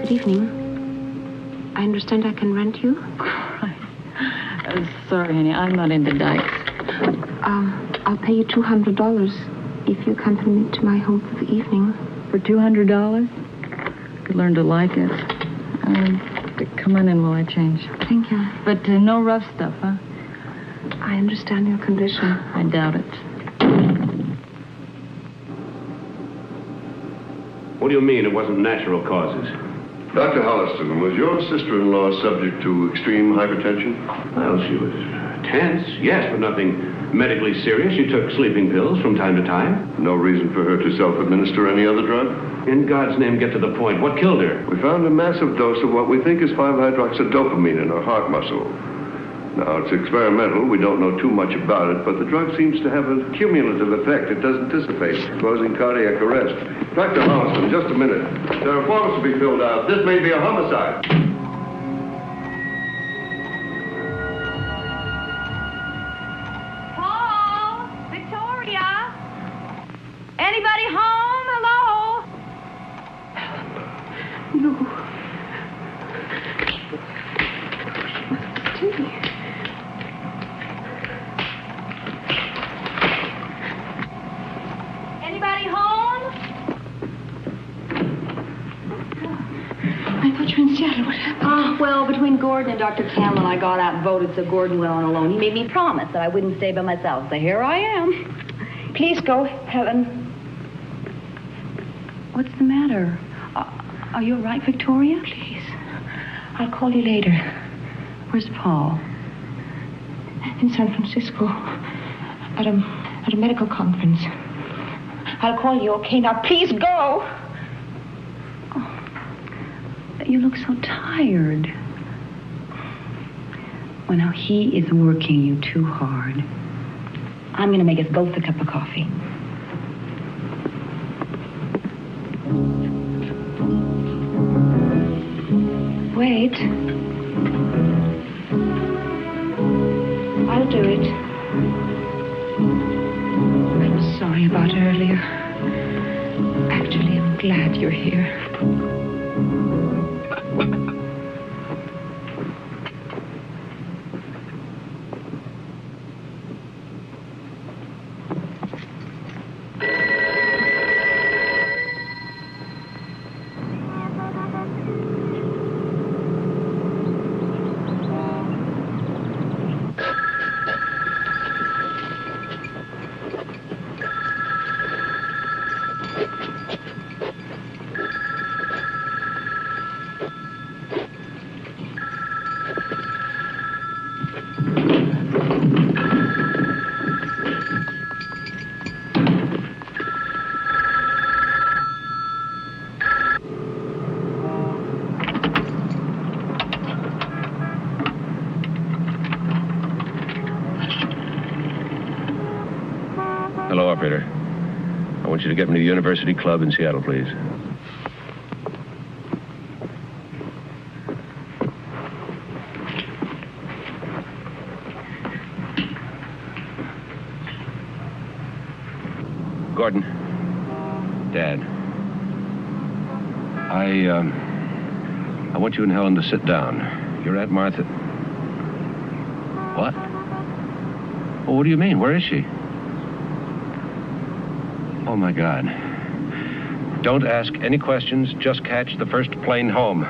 Good evening. I understand I can rent you? Sorry, honey, I'm not into dykes. I'll pay you $200 if you accompany me to my home for the evening. For $200? Could learn to like it. Come on in while I change. Thank you. But no rough stuff, huh? I understand your condition. I doubt it. What do you mean it wasn't natural causes? Dr. Holliston, was your sister-in-law subject to extreme hypertension? Well, she was tense, yes, but nothing medically serious. She took sleeping pills from time to time. No reason for her to self-administer any other drug? In God's name, get to the point. What killed her? We found a massive dose of what we think is 5-hydroxydopamine in her heart muscle. Now, it's experimental. We don't know too much about it, but the drug seems to have a cumulative effect. It doesn't dissipate, causing cardiac arrest. Dr. Holliston, just a minute. There are forms to be filled out. This may be a homicide. Paul? Victoria? Anybody home? Hello? No. Timmy. Anybody home? I thought you were in Seattle. What happened? Well, between Gordon and Dr. Cameron, I got out and voted, so Gordon went on alone. He made me promise that I wouldn't stay by myself, so here I am. Please go, Helen. What's the matter? Are you all right, Victoria? Please. I'll call you later. Where's Paul? in San Francisco at a medical conference. I'll call you, okay? Now, please go. Oh, you look so tired. Well, now, he is working you too hard. I'm going to make us both a cup of coffee. Wait. I'll do it. I'm sorry about earlier. Actually, I'm glad you're here. Hello, operator. I want you to get me to the University Club in Seattle, please. Gordon. Dad. I want you and Helen to sit down. Your Aunt Martha... What? Oh, what do you mean? Where is she? Oh, my God. Don't ask any questions. Just catch the first plane home.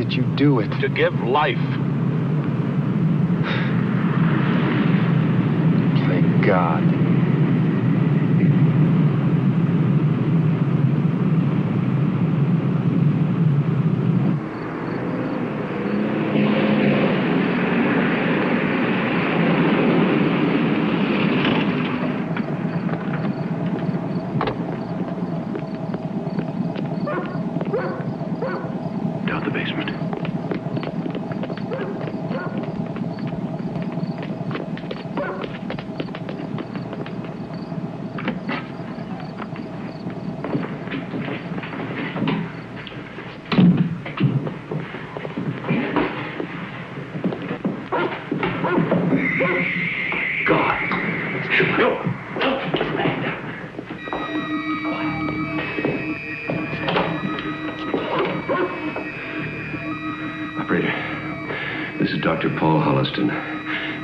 You do it. To give life. Thank God. Down the basement.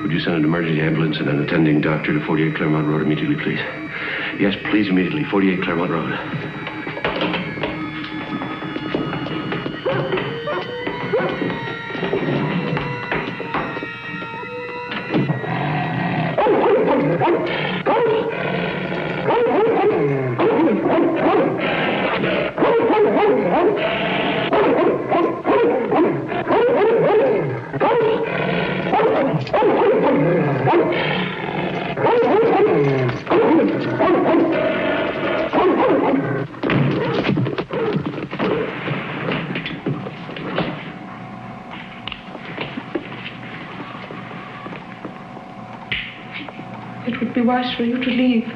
Would you send an emergency ambulance and an attending doctor to 48 Claremont Road immediately, please? Yes, please, immediately. 48 Claremont Road. It would be wise for you to leave.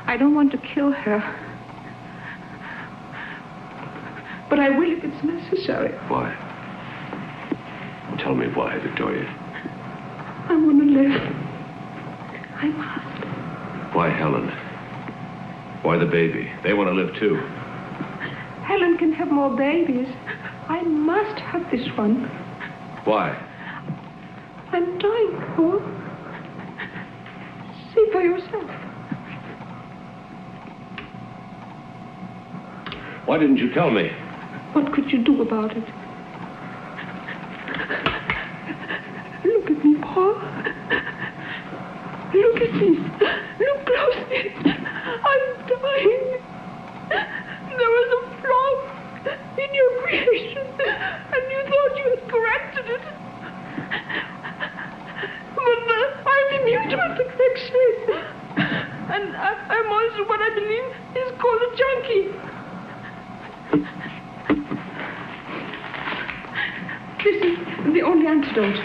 I don't want to kill her. But I will if it's necessary. Why? Tell me why, Victoria. I want to live. I must. Why Helen? Why the baby? They want to live too. Helen can have more babies. I must have this one. Why? I'm dying, Paul. See for yourself. Why didn't you tell me? What could you do about it? Look at me, Paul. Look at me. Look closely. I'm dying. There was a flaw in your creation, and you thought you had corrected it. But I'm immune to imperfection. And I'm also what I believe is called a junkie. This is the only antidote.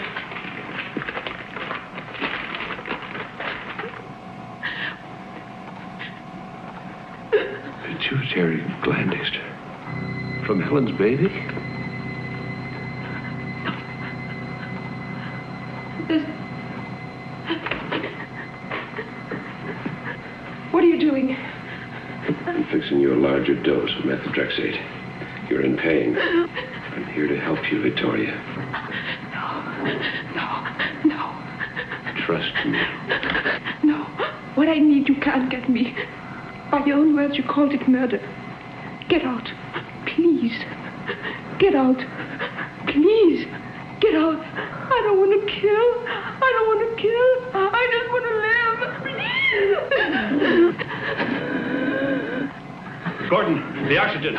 Pituitary gland extract. From Helen's baby? What are you doing? I'm fixing you a larger dose of methotrexate. You're in pain. I'm here to help you, Victoria. No. Trust me. No. What I need, you can't get me. By your own words, you called it murder. Get out. Please. Get out. Please. Get out. I don't want to kill. I don't want to kill. I just want to live. Gordon, the oxygen.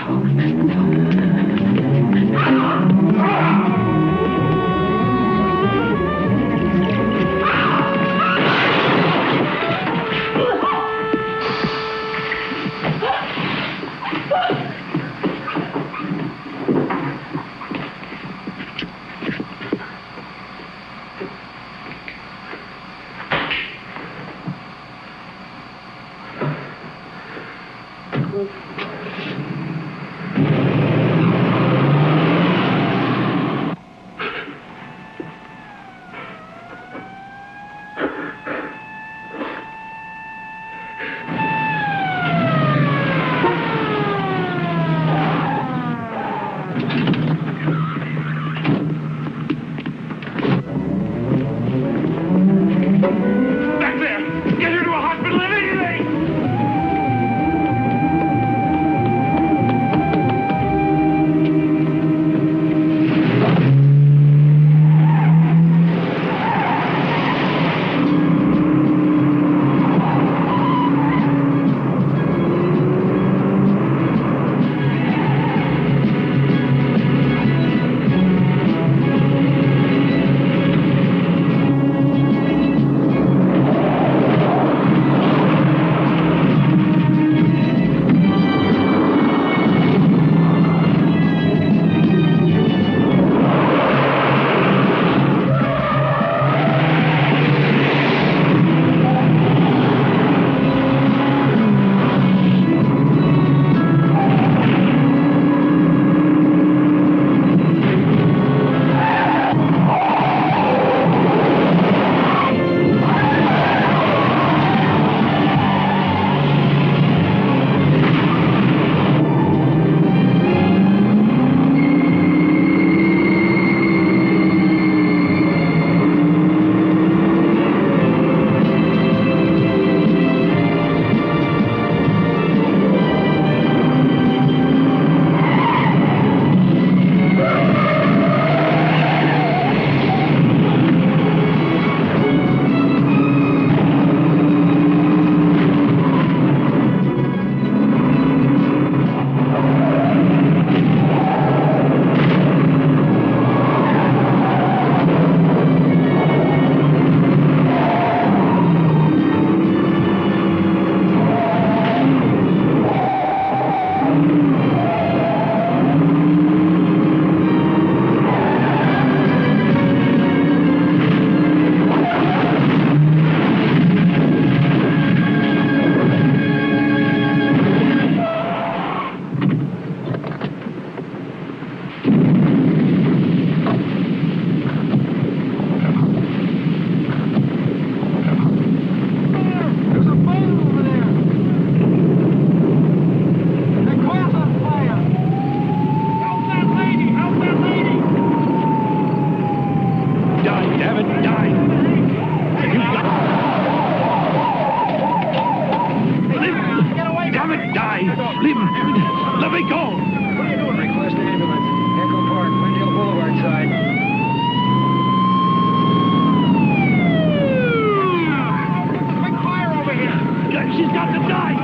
She's got to die.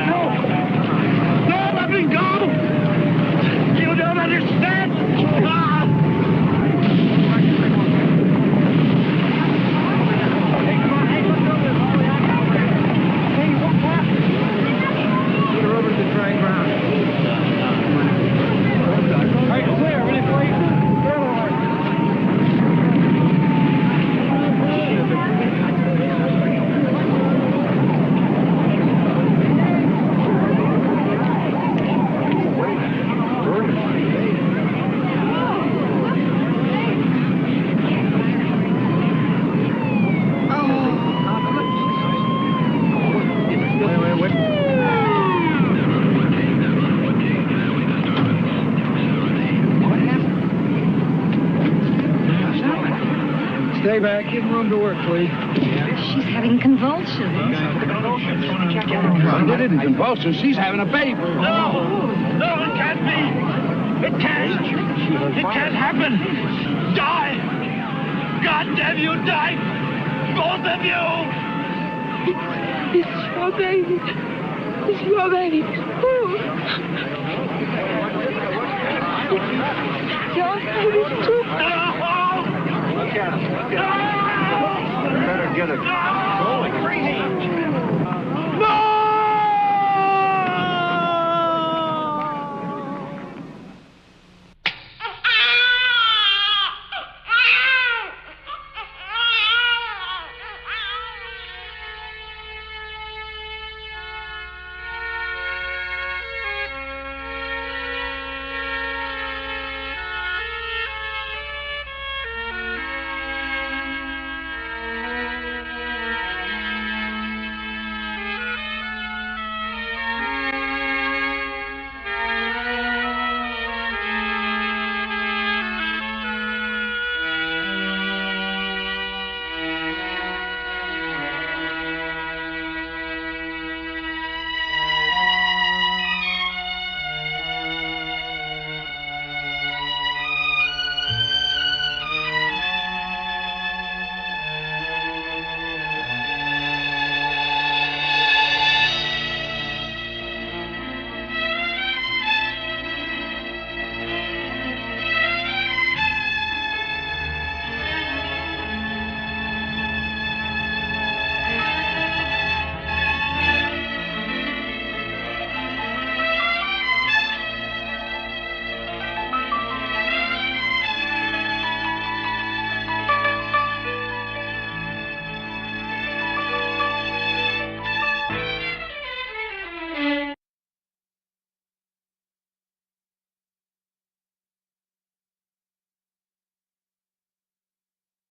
No. No, let me go. You don't understand. Ah. Hey, come on. Hey, let's go. Hey, what? Get her over to the dry ground. All right, clear. Ready for you? Stay back. Give him room to work, please. She's having convulsions. It isn't convulsions. She's having a baby. No! No, it can't be. It can't. It can't happen. Die! God damn you, die! Both of you! It's your baby. It's your baby. Oh. Your baby, too. No! Look at him. Look at him. Better get him. No!